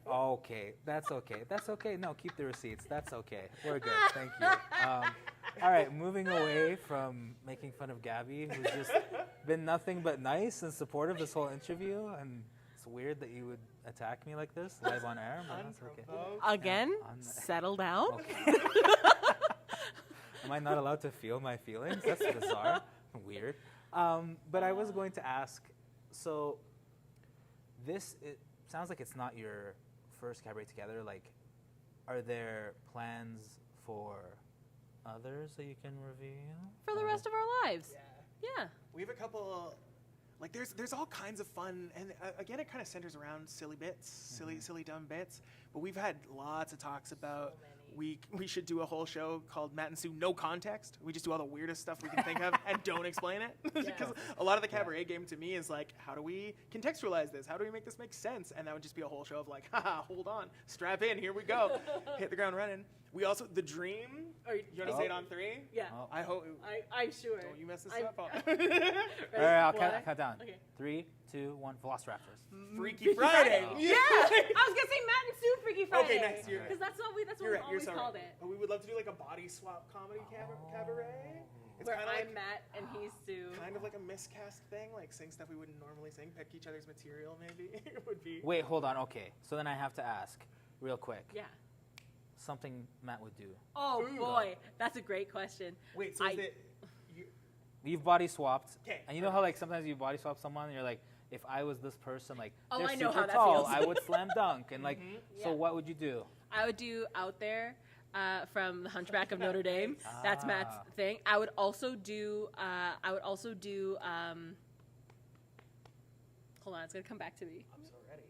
Okay, that's okay. That's okay. No, keep the receipts. That's okay. We're good. Thank you. All right, moving away from making fun of Gabby, who's just been nothing but nice and supportive this whole interview, and it's weird that you would attack me like this live on air, but that's okay. Unprovoked. Again, On the- settle down. Okay. Am I not allowed to feel my feelings? That's bizarre. Weird. But I was going to ask, so it sounds like it's not your first cabaret together. Like, are there plans for others that you can reveal? For the rest of our lives. Yeah. Yeah. We have a couple, like there's all kinds of fun, and again, it kind of centers around silly bits, silly dumb bits. But we've had lots of talks about we should do a whole show called Matt and Sue No Context. We just do all the weirdest stuff we can think of and don't explain it, because a lot of the cabaret game to me is like, how do we contextualize this? How do we make this make sense? And that would just be a whole show of like, haha, hold on, strap in, here we go, hit the ground running. We also The Dream. You want to say it on 3? Yeah. Oh. I hope. I'm sure. Don't you mess this I'm- up. All right, I'll One. count down. Okay. 3, 2, 1. Velociraptors. Freaky Friday. Oh. Yeah. I was gonna say Matt and Sue Freaky Friday. Okay, nice. You're Because that's what You're we right. You're always sorry. called it. But we would love to do like a body swap comedy cabaret. It's Where kind of I'm like Matt and he's Sue. kind of like a miscast thing, like sing stuff we wouldn't normally sing, pick each other's material. Maybe it would be. Wait, hold on. Okay, so then I have to ask, real quick, Yeah. something Matt would do. Oh Ooh. boy, that's a great question. Wait, so is it? You've body swapped, 'Kay. and you know how like sometimes you body swap someone, and you're like, if I was this person, like Oh, they're I know super how that tall, feels. I would slam dunk, and like, so Yeah. what would you do? I would do Out There from The Hunchback of Notre Dame. Ah. That's Matt's thing. I would also do. Hold on, it's gonna come back to me. I'm so ready.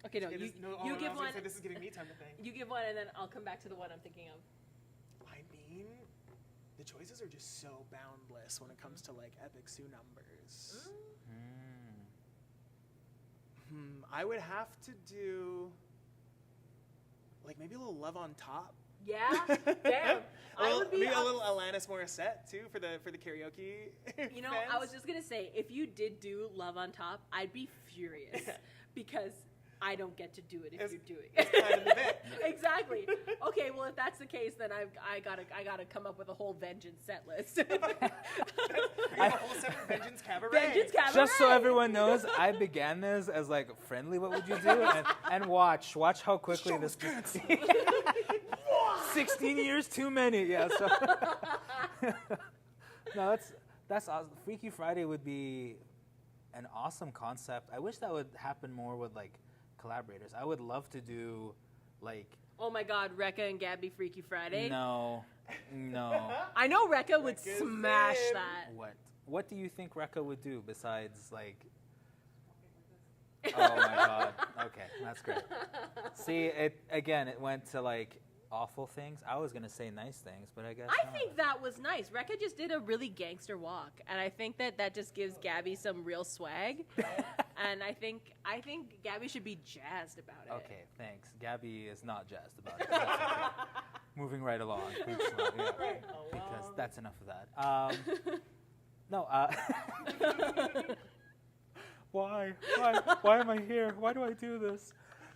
Okay, no, Okay, you this- no, oh, you no, I give was gonna one. say, this is giving me time to think. You give one, and then I'll come back to the one I'm thinking of. I mean, the choices are just so boundless when it comes to like epic Sue numbers. I would have to do like maybe a little Love on Top. Yeah, damn. I would be. Maybe a little Alanis Morissette too for the karaoke. You know, I was just gonna say, if you did do Love on Top, I'd be furious because I don't get to do it if It's- you're doing it's it. kind of the bit. Exactly. Okay, well, if that's the case, then I gotta come up with a whole vengeance set list. We have a whole separate Vengeance Cabaret. Vengeance Cabaret. Just so everyone knows, I began this as like friendly. What would you do? And watch how quickly this. 16 years too many. Yeah. So. No, that's awesome. Freaky Friday would be an awesome concept. I wish that would happen more with like collaborators. I would love to do like. Oh my God, Rekha and Gabby Freaky Friday. No. I know Rekha would Rekha's smash in. that. What do you think Rekha would do besides like? Oh my God. Okay, that's great. See, it went to like awful things. I was gonna say nice things, but I guess I not. think that was nice. Rekha just did a really gangster walk, and I think that just gives Gabby some real swag. And I think Gabby should be jazzed about it. Okay, thanks. Gabby is not jazzed about it. That's okay. Moving right along. Thanks, yeah, because that's enough of that. No. Why am I here? Why do I do this?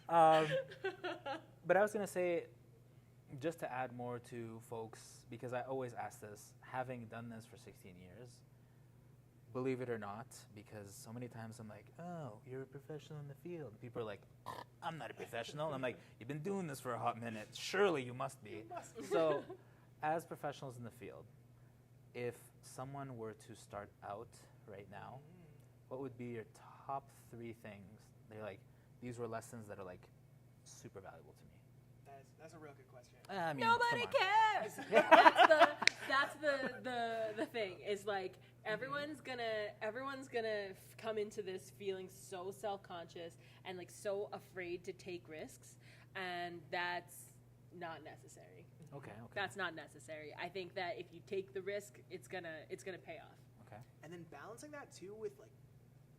But I was gonna say, just to add more to folks, because I always ask this, having done this for 16 years, believe it or not, because so many times I'm like, oh, you're a professional in the field. People are like, I'm not a professional. And I'm like, you've been doing this for a hot minute. Surely you must be. So, as professionals in the field, if someone were to start out right now, what would be your top 3 things? They're like, these were lessons that are like super valuable to me. That's a real good question. I mean, Nobody come on. cares. that's the thing. Is like everyone's gonna come into this feeling so self-conscious and like so afraid to take risks, and that's not necessary. Okay. That's not necessary. I think that if you take the risk, it's gonna pay off. Okay. And then balancing that too with like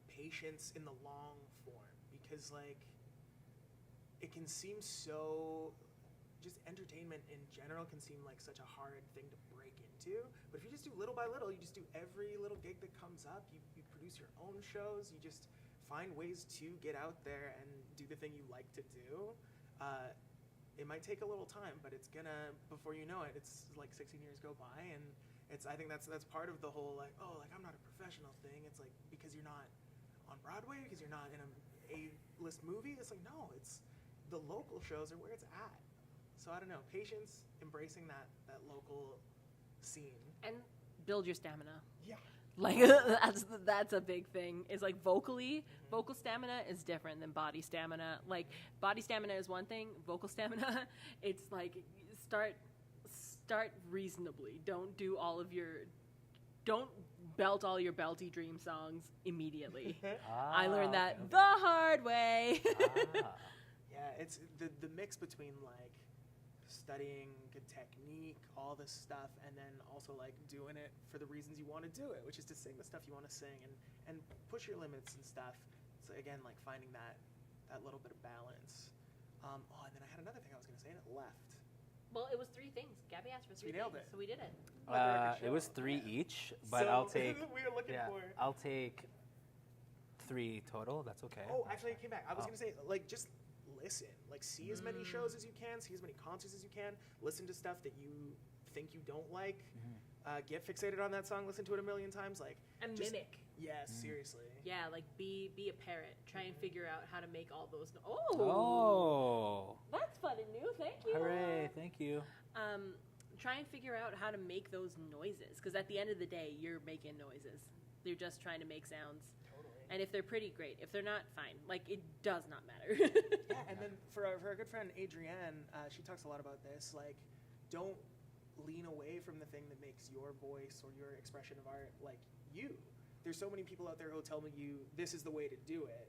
patience in the long form, because like it can seem so just entertainment in general can seem like such a hard thing to break into. But if you just do little by little, you just do every little gig that comes up, you produce your own shows, you just find ways to get out there and do the thing you like to do. It might take a little time, but it's gonna, before you know it, it's like 16 years go by, and I think that's part of the whole like, oh, like I'm not a professional thing. It's like because you're not on Broadway, because you're not in a A-list movie. It's like, no, it's the local shows are where it's at. So I don't know, patience, embracing that local scene. And build your stamina. Yeah. Like that's a big thing. Is like vocal stamina is different than body stamina. Like body stamina is one thing, vocal stamina, it's like start reasonably. Don't belt all your belty dream songs immediately. I learned that the hard way. Yeah, it's the mix between like studying good technique, all this stuff, and then also like doing it for the reasons you want to do it, which is to sing the stuff you want to sing and push your limits and stuff. So again, like finding that little bit of balance. And then I had another thing I was going to say and it left. Well, it was 3 things. Gabby asked for 3 nailed things, it. so we did it. It was 3 each, but So, I'll take. we were looking for. I'll take 3 total. That's okay. Oh, actually, it came back. I was Oh. going to say, like, just listen. Like, see as many shows as you can, see as many concerts as you can, listen to stuff that you think you don't like, get fixated on that song, listen to it a million times, like. And just, mimic. Yes, seriously. Yeah, like be a parrot. Try and figure out how to make all those. Oh. That's fun and new. Thank you. Hooray! Thank you. Try and figure out how to make those noises, because at the end of the day, you're making noises. You're just trying to make sounds. Totally. And if they're pretty, great. If they're not, fine. Like, it does not matter. Yeah, and then for a good friend, Adrienne, she talks a lot about this. Like, don't lean away from the thing that makes your voice or your expression of art like you. There's so many people out there who'll tell you this is the way to do it,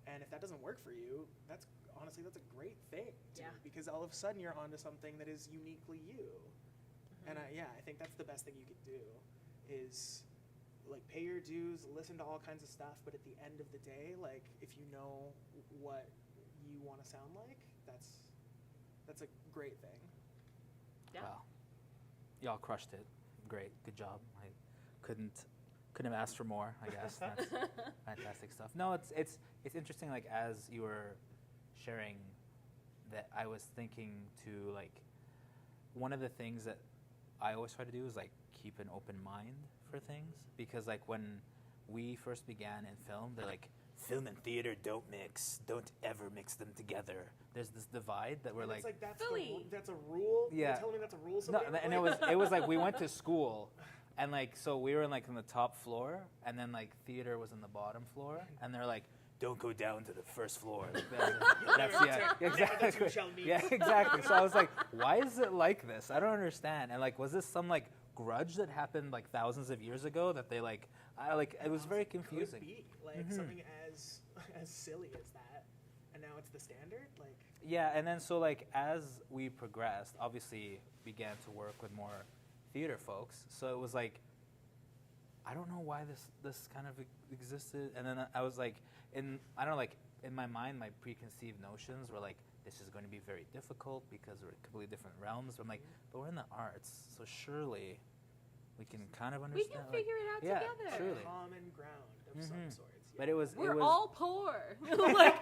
and if that doesn't work for you, that's a great thing. Yeah. Because all of a sudden you're onto something that is uniquely you. And I think that's the best thing you could do is like pay your dues, listen to all kinds of stuff, but at the end of the day, like if you know what you want to sound like, that's a great thing. Yeah. Wow. Y'all crushed it. Great. Good job. I couldn't have asked for more, I guess. That's fantastic stuff. No, it's interesting, like as you were sharing that, I was thinking to like one of the things that I always try to do is like keep an open mind for things, because like when we first began in film, they're like, film and theater don't mix, don't ever mix them together. There's this divide that we're And like, it's like that's Philly. that's a rule. Yeah. You're telling me that's a rule no, somewhere? and it was like we went to school, and like so we were in like on the top floor, and then like theater was in the bottom floor, and they're like, don't go down to the first floor. Like, exactly. The two shall meet. Yeah, exactly. So I was like, why is it like this? I don't understand. And like, was this some like grudge that happened like thousands of years ago that they like? It was very confusing. Could be like something as silly as that, and now it's the standard. Like Yeah, and then so like as we progressed, obviously began to work with more theater folks. So it was like, I don't know why this kind of existed. And then I was like, in my mind, my preconceived notions were like, this is going to be very difficult because we're in completely different realms. But I'm like, but we're in the arts, so surely we can kind of We understand. can figure it out yeah, together. truly. common ground of some sorts. Yeah. But it was We're all poor. Like,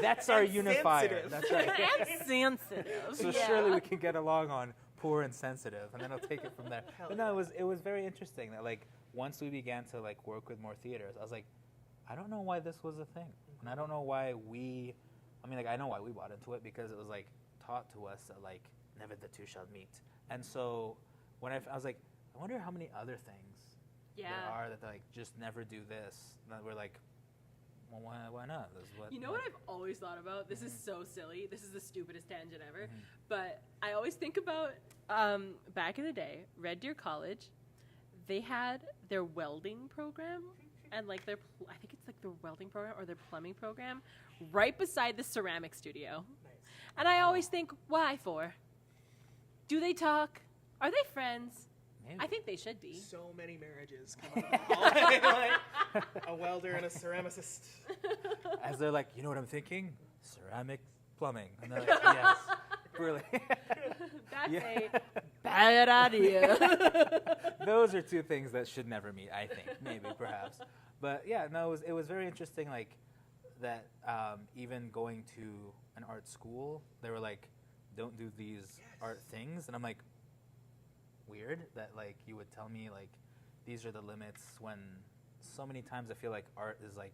that's our And unifier. sensitive. That's right. and sensitive. So yeah. surely we can get along on poor and sensitive, and then I'll take it from there. But no, it was very interesting that like once we began to like work with more theaters, I was like, I don't know why this was a thing, and I don't know why I know why we bought into it, because it was like taught to us that like never the two shall meet. And so when I was like, I wonder how many other things there are that like just never do this. And that we're like, well, why not? This is what, You know what I've always thought about? This is so silly. This is the stupidest tangent ever. But I always think about back in the day, Red Deer College, they had their welding program, and like I think it's like their welding program or their plumbing program right beside the ceramic studio. Nice. And I always think, why for? Do they talk? Are they friends? Maybe. I think they should be. So many marriages come out of the hallway, like a welder and a ceramicist. As they're like, you know what I'm thinking? Ceramic plumbing. And they're like, yes. really. That's Yeah. a bad idea. Those are two things that should never meet, I think, maybe, perhaps. But yeah, no, it was very interesting, like, that even going to an art school, they were like, don't do these art things. And I'm like, weird that, like, you would tell me, like, these are the limits when so many times I feel like art is like,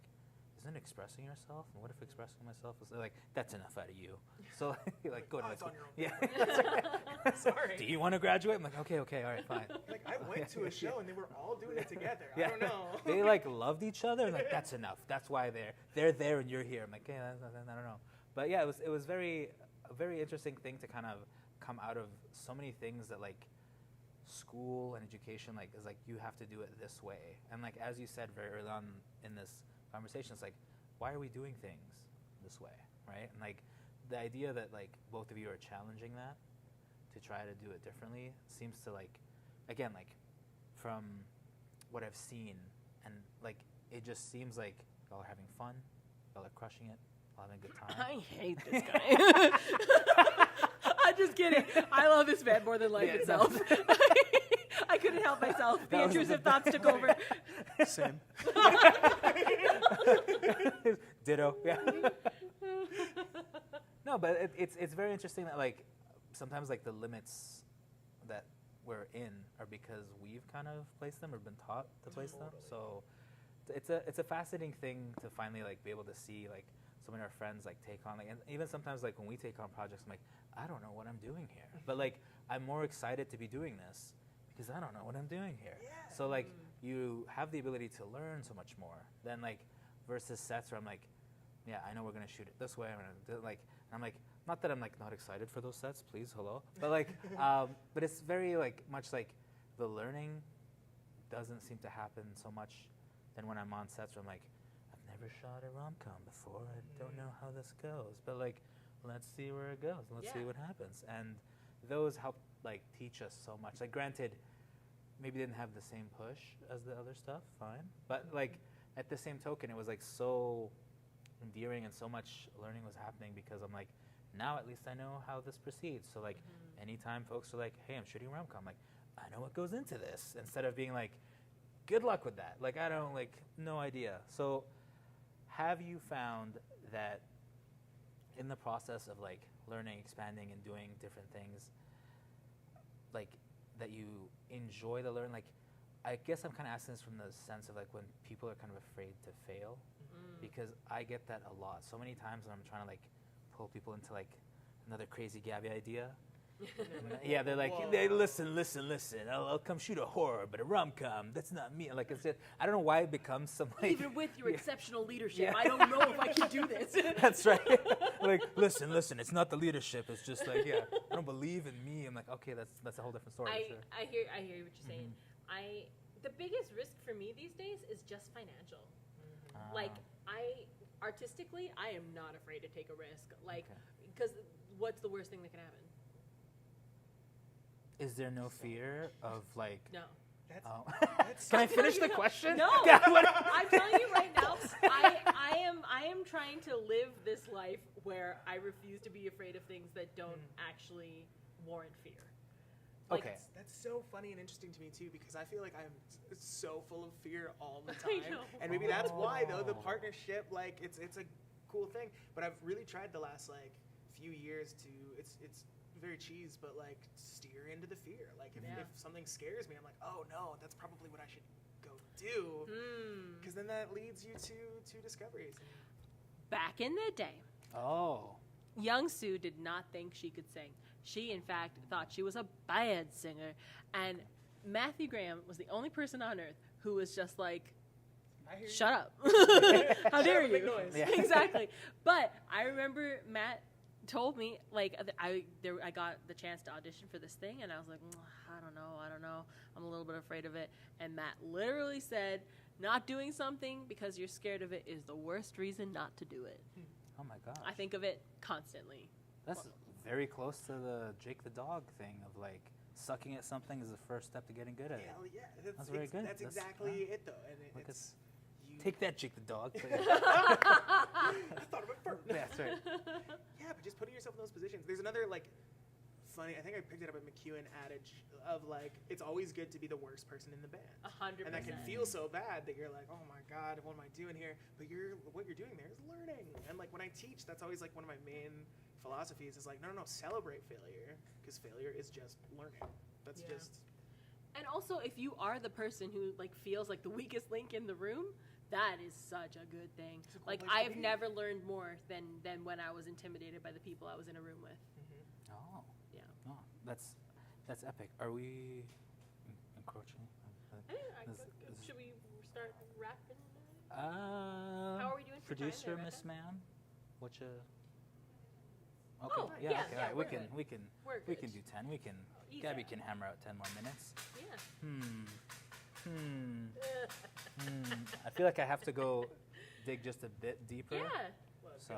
isn't expressing yourself? And what if expressing myself is like, that's enough out of you. So like, go to it's on your own. Yeah. Sorry. Do you want to graduate? I'm like, okay, all right, fine. Like, I went to a show and they were all doing it together. Yeah. I don't know. They like loved each other. And like, that's enough. That's why they're there and you're here. I'm like, yeah, I don't know. But yeah, it was a very interesting thing to kind of come out of so many things that like school and education like is like you have to do it this way. And like as you said very early on in this conversation, it's like, why are we doing things this way, right? And like the idea that like both of you are challenging that to try to do it differently seems to like, again, like from what I've seen, and like it just seems like y'all are having fun, y'all are crushing it, y'all having a good time. I hate this guy. I'm just kidding. I love this man more than life itself. I couldn't help myself. The intrusive thoughts took over. Same. Ditto. Yeah. No, but it's very interesting that like sometimes like the limits that we're in are because we've kind of placed them or been taught to place them. So it's a fascinating thing to finally like be able to see like so many of our friends like take on like, and even sometimes like when we take on projects, I'm like, I don't know what I'm doing here, but like I'm more excited to be doing this because I don't know what I'm doing here. Yeah. So like you have the ability to learn so much more than like versus sets where I'm like, yeah, I know we're gonna shoot it this way. I'm gonna do it like, and I'm like, not that I'm like not excited for those sets, please, hello, but like, but it's very like much like the learning doesn't seem to happen so much than when I'm on sets where I'm like, I've never shot a rom-com before. I don't know how this goes, but like, let's see where it goes. Let's see what happens. And those help like teach us so much. Like granted, maybe didn't have the same push as the other stuff, fine. But like at the same token, it was like so endearing and so much learning was happening because I'm like, now at least I know how this proceeds. So like anytime folks are like, hey, I'm shooting a rom-com, like, I know what goes into this, instead of being like, good luck with that. Like, I don't, like, no idea. So have you found that in the process of like learning, expanding, and doing different things, like that you enjoy the learn? Like, I guess I'm kind of asking this from the sense of like when people are kind of afraid to fail, because I get that a lot. So many times when I'm trying to like pull people into like another crazy Gabby idea. Yeah, they're like, hey, listen. I'll come shoot a horror, but a rom-com, that's not me. Like I said, I don't know why it becomes some like. Even with your exceptional leadership, I don't know if I can do this. That's right. Like, listen, it's not the leadership. It's just like, yeah, I don't believe in me. I'm like, okay, that's a whole different story. I hear what you're saying. The biggest risk for me these days is just financial. Like, artistically, I am not afraid to take a risk. Like, because what's the worst thing that can happen? Is there no fear of like? No. Can I finish the question? No. I'm telling you right now, I am trying to live this life where I refuse to be afraid of things that don't actually warrant fear. Like, Okay. That's so funny and interesting to me too, because I feel like I'm so full of fear all the I time. know. And maybe that's why though the partnership, like it's a cool thing. But I've really tried the last like few years to it's very cheese, but like steer into the fear. Like if something scares me, I'm like, oh no, that's probably what I should go do. Because then that leads you to discoveries. back in the day, young Sue did not think she could sing. She, in fact, thought she was a bad singer. And Matthew Graham was the only person on earth who was just like, shut up. How dare you? Make noise. Yeah. Exactly. But I remember Matt told me, like, I got the chance to audition for this thing, and I was like, I don't know. I'm a little bit afraid of it. And Matt literally said, not doing something because you're scared of it is the worst reason not to do it. Oh my gosh. I think of it constantly. That's very close to the Jake the dog thing of like sucking at something is the first step to getting good at it. Hell yeah. That's very good. That's exactly it though. And it's take that, Jake the dog. I thought of it first. That's right. Yeah, but just putting yourself in those positions. There's another like funny. I think I picked it up at McEwen adage of like, it's always good to be the worst person in the band. 100%. And that can feel so bad that you're like, oh my God, what am I doing here? But what you're doing there is learning. And like when I teach, that's always like one of my main philosophies is like, no, celebrate failure, because failure is just learning. That's just. And also, if you are the person who like feels like the weakest link in the room, that is such a good thing. Cool like I've never learned more than when I was intimidated by the people I was in a room with. Mm-hmm. Oh. Yeah. Oh, that's epic. Are we encroaching? Should we start wrapping? How are we doing for time producer, there, Miss Rekha? Ma'am? Okay. Oh, yeah. yeah, Okay. yeah, we we're can good. we can We're we good. can do 10. We can. Easy. Gabby can hammer out 10 more minutes. Yeah. I feel like I have to go dig just a bit deeper. Yeah. So,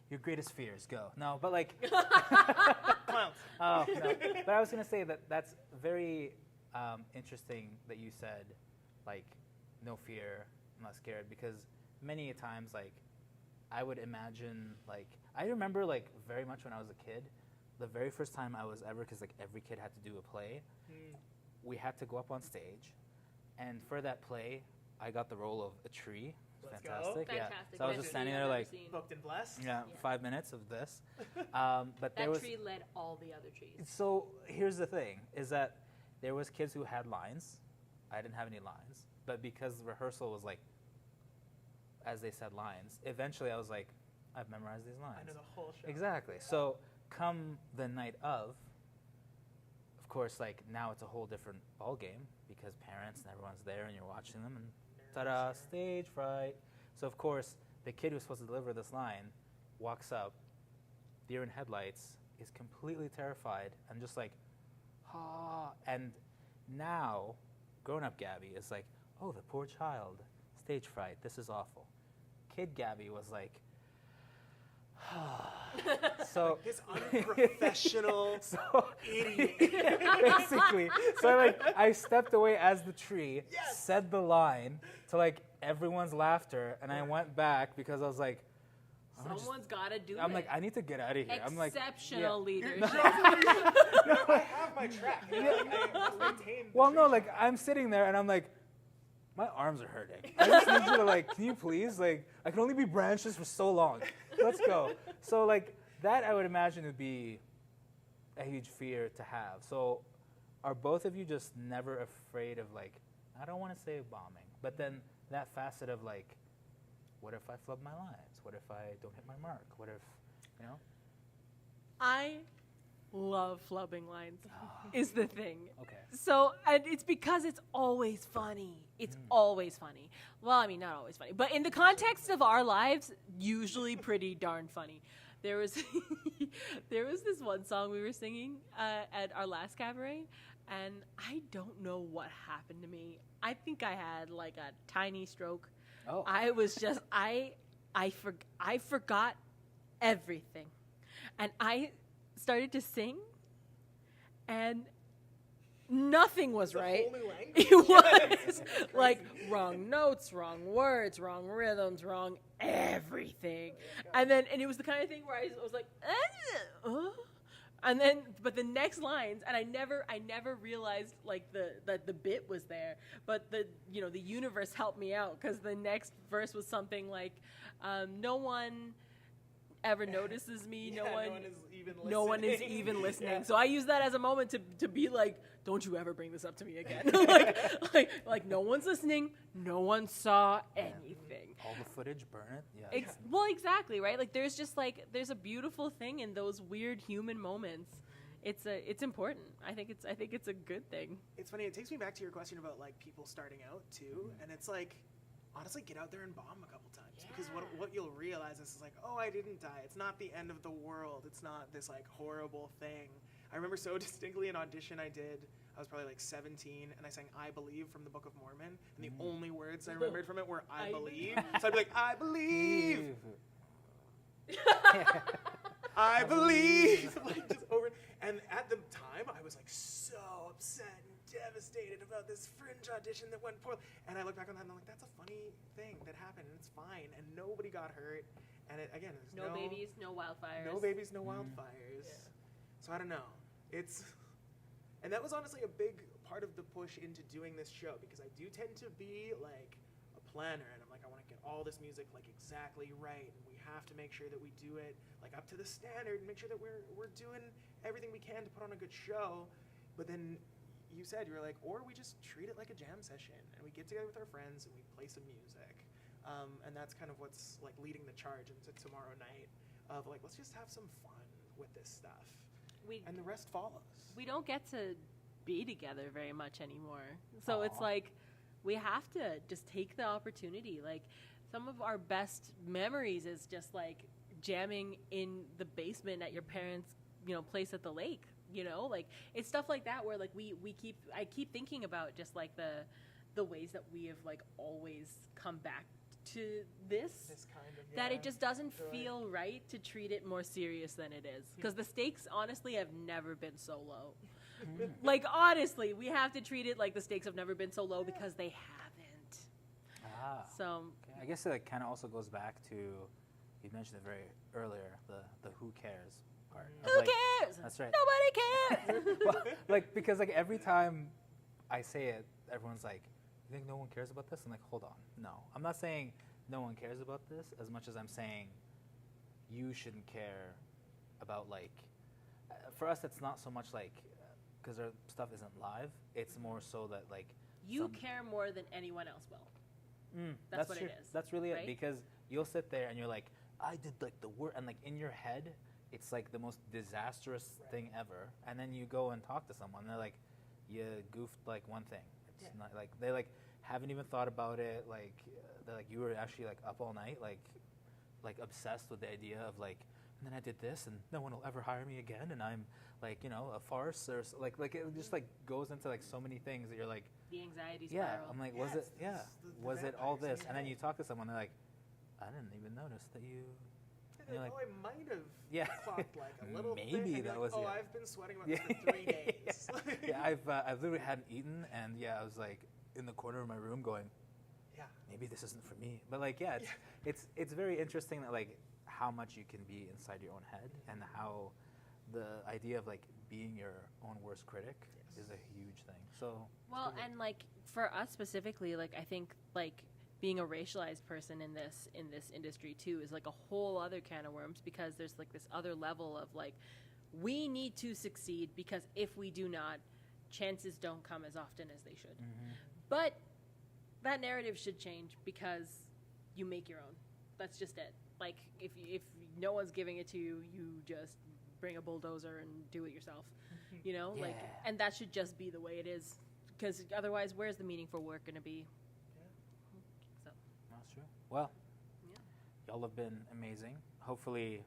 your greatest fears, go. No, but like. Clowns. Oh, no. But I was gonna say that's very interesting that you said, like, no fear, I'm not scared, because many a times, like, I would imagine, like, I remember, like, very much when I was a kid, the very first time I was ever, because like every kid had to do a play, we had to go up on stage, and for that play, I got the role of a tree. Let's go. Fantastic. Yeah. Fantastic. So I was Best just tree standing I've there ever like, seen. Booked and blessed. yeah, Yeah. 5 minutes of this. But That there was. tree led all the other trees. So here's the thing: is that there was kids who had lines. I didn't have any lines, but because the rehearsal was like, as they said lines, eventually I was like, I've memorized these lines. I know the whole show. Exactly. So come the night of course, like now it's a whole different ball game because parents and everyone's there and you're watching them and ta-da, stage fright. So of course, the kid who's supposed to deliver this line walks up, deer in headlights, is completely terrified and just like, ah. And now, grown-up Gabby is like, oh, the poor child, stage fright, this is awful. Kid Gabby was like, so This unprofessional idiot. basically, so I stepped away as the tree, said the line to like everyone's laughter, and I went back because I was like, Someone's got to do it. I'm like, I need to get out of here. I'm like, Exceptional leadership. No, I have my track. I maintain the well, no, track. like I'm sitting there and I'm like, my arms are hurting. I just need you to like, can you please? Like, I can only be branches for so long. Let's go. So like that, I would imagine would be a huge fear to have. So, are both of you just never afraid of like, I don't want to say bombing, but then that facet of like, what if I flub my lines? What if I don't hit my mark? What if, you know? I love flubbing lines, is the thing. Okay. So, and it's because it's always funny. It's always funny. Well, I mean, not always funny, but in the context of our lives, usually pretty darn funny. There was there was this one song we were singing at our last cabaret, and I don't know what happened to me. I think I had like a tiny stroke. Oh. I was just I forgot everything, and I started to sing, and nothing was right. Whole new language. It was Yes. like wrong notes, wrong words, wrong rhythms, wrong everything. And it was the kind of thing where I was like, and then, but the next lines, and I never realized like that the bit was there, but the universe helped me out because the next verse was something like, no one ever notices me, Yeah, no one is even listening. Yeah. So I use that as a moment to be like, don't you ever bring this up to me again. like no one's listening, no one saw anything. All the footage, burn it. Yeah. Well, exactly, right? Like there's a beautiful thing in those weird human moments. It's important. I think it's a good thing. It's funny. It takes me back to your question about like people starting out too, and it's like, honestly, get out there and bomb a couple times because what you'll realize is like, oh, I didn't die. It's not the end of the world. It's not this like horrible thing. I remember so distinctly an audition I did. I was probably like 17, and I sang "I Believe" from the Book of Mormon, and the only words I remembered from it were "I believe." So I'd be like, "I believe." I believe, like just over. And at the time, I was like so upset and devastated about this fringe audition that went poorly. And I look back on that and I'm like, that's a funny thing that happened, and it's fine, and nobody got hurt. And again, there's No babies, no wildfires. no babies, no wildfires. Yeah. So I don't know. And that was honestly a big part of the push into doing this show, because I do tend to be like a planner, and I'm like, I want to get all this music like exactly right, and we have to make sure that we do it like up to the standard and make sure that we're doing everything we can to put on a good show. But then you said, you were like, or we just treat it like a jam session and we get together with our friends and we play some music. And that's kind of what's like leading the charge into tomorrow night of like, let's just have some fun with this stuff. And the rest follows. We don't get to be together very much anymore. So it's like, we have to just take the opportunity. Like, some of our best memories is just like jamming in the basement at your parents' place at the lake. Like, it's stuff like that where like I keep thinking about just like the ways that we have like always come back to this kind of, that it just doesn't feel right to treat it more serious than it is, because the stakes honestly have never been so low. Like, honestly, we have to treat it like the stakes have never been so low, because they haven't. So okay. I guess it kind of also goes back to, you mentioned it very earlier, the who cares part. Who cares? That's right. Nobody cares. Well, like, because like every time I say it, everyone's like, you think no one cares about this? I'm like, hold on. No, I'm not saying no one cares about this as much as I'm saying you shouldn't care about, like, for us, it's not so much like, because our stuff isn't live, it's more so that like, you care more than anyone else will. That's what true. it is. That's really right? it, because you'll sit there and you're like, I did like the work, and like in your head, it's like the most disastrous thing ever, and then you go and talk to someone, and they're like, you goofed like one thing. It's not like, they like haven't even thought about it. Like, they're like, you were actually like up all night, like obsessed with the idea of like, and then I did this, and no one will ever hire me again, and I'm like, a farce, or like it just like goes into like so many things that you're like, the anxiety spiral. yeah. I'm like, was it all this? And then you talk to someone, they're like, I didn't even notice that you. Like, like, I might have clocked like a little maybe thing. that Like, was I've been sweating about this for 3 days. Yeah, I've literally hadn't eaten, and I was like in the corner of my room going, maybe this isn't for me. But like, it's very interesting that like how much you can be inside your own head, and how the idea of like being your own worst critic is a huge thing. So well, and like for us specifically, like I think like being a racialized person in this industry too is like a whole other can of worms, because there's like this other level of like, we need to succeed, because if we do not, chances don't come as often as they should. But that narrative should change, because you make your own. That's just it. Like, if no one's giving it to you, you just bring a bulldozer and do it yourself. Like, and that should just be the way it is, because otherwise, where's the meaningful work going to be? So that's true. Well, y'all have been amazing. Hopefully,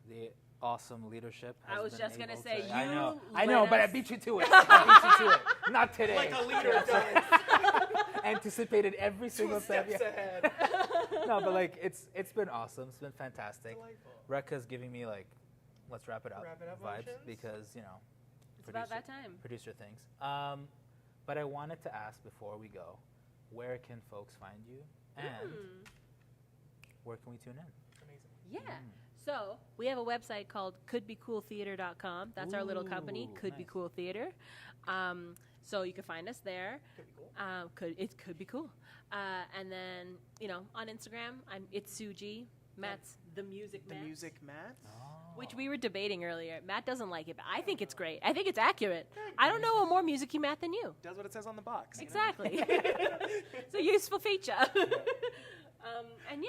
the awesome leadership has I was been just going to able say, I know, but I beat you to it. I beat you to it. Not today. Like a leader does. Anticipated every single step. Steps ahead. No, but like it's been awesome. It's been fantastic. Delightful. Rekha's giving me like, let's wrap it up vibes, motions? because it's about that time. Producer things. But I wanted to ask before we go, where can folks find you, and where can we tune in? Amazing. Yeah. So we have a website called couldbecooltheater.com. That's our little company, Could Be nice. Cool Theater. So you can find us there. Could be cool. It could be cool. And then, on Instagram, it's Suji. Matt's The Music The Matt. Music Matt. Which we were dedebating earlier. Matt doesn't like it, but I think it's great. I think it's accurate. I don't know a more music-y Matt than you. Does what it says on the box. Exactly. It's a useful feature. And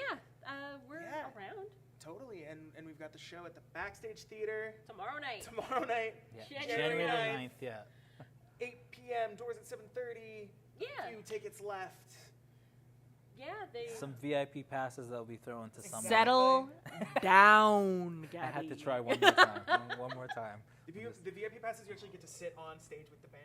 we're around. Totally, and we've got the show at the Backstage Theater Tomorrow night. Yeah. January 9th, yeah. 8 p.m. Doors at 7:30. Yeah. Few tickets left. Yeah, they Some VIP passes that'll be thrown to someone. settle down, Gabby. I had to try one more time. One more time. The VIP passes, you actually get to sit on stage with the band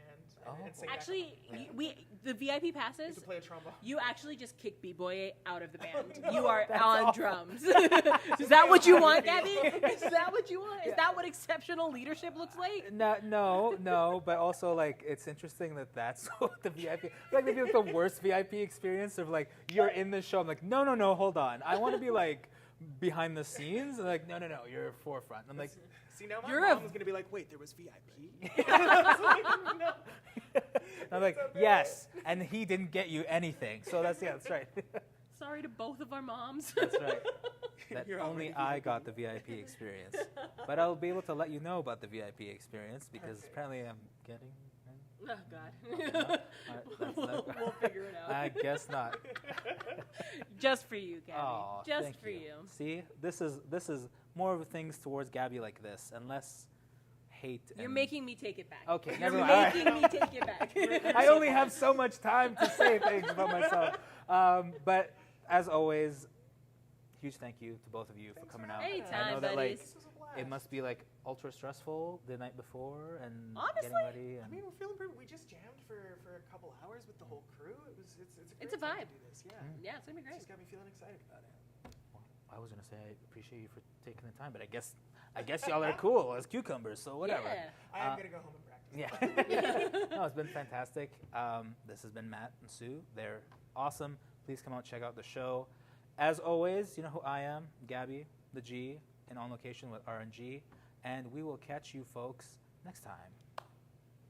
and sing. Actually, back the VIP you passes, get to play a trombone. you actually just kick B-Boy out of the band. No. You are That's on awful. drums. Is that what you want, Gabby? Is that what you want? Is that what exceptional leadership looks like? No, but also like it's interesting that that's what the VIP. Like maybe like the worst VIP experience of like you're in the show. I'm like no, hold on. I want to be like behind the scenes. And like, no, you're forefront. I'm like, See, now my You're a- mom's gonna be like, wait, there was VIP. No. I'm like, yes, and he didn't get you anything. So that's right. Sorry to both of our moms. That's right. That You're only already I VIP. got the VIP experience. But I'll be able to let you know about the VIP experience because Perfect. apparently I'm getting. Oh God. That's not- We'll figure it out. I guess not. Just for you, Gabby. Aw, Just thank for you. See, this is more of things towards Gabby like this, and less hate. You're and- making me take it back. Okay, You're never mind. All right. making me take it back. I only have so much time to say things about myself. But as always, huge thank you to both of you for Thanks coming for out. having I Anytime, know that buddies. This was a blast. it must be like ultra stressful the night before and Honestly, getting ready. And I mean, we're feeling pretty. We just jammed for a couple hours with the whole crew. It's It's a a great time vibe. to do this. Yeah. Yeah, it's gonna be It's great. just got me feeling excited about it. I was gonna say I appreciate you for taking the time, but I guess y'all are cool as cucumbers, so whatever. Yeah. I am Uh, gonna go home and practice. Yeah. No, it's been fantastic. This has been Matt and Sue. They're awesome. Please come out, check out the show. As always, you know who I am, Gabby, the G, and on location with RNG. And we will catch you folks next time.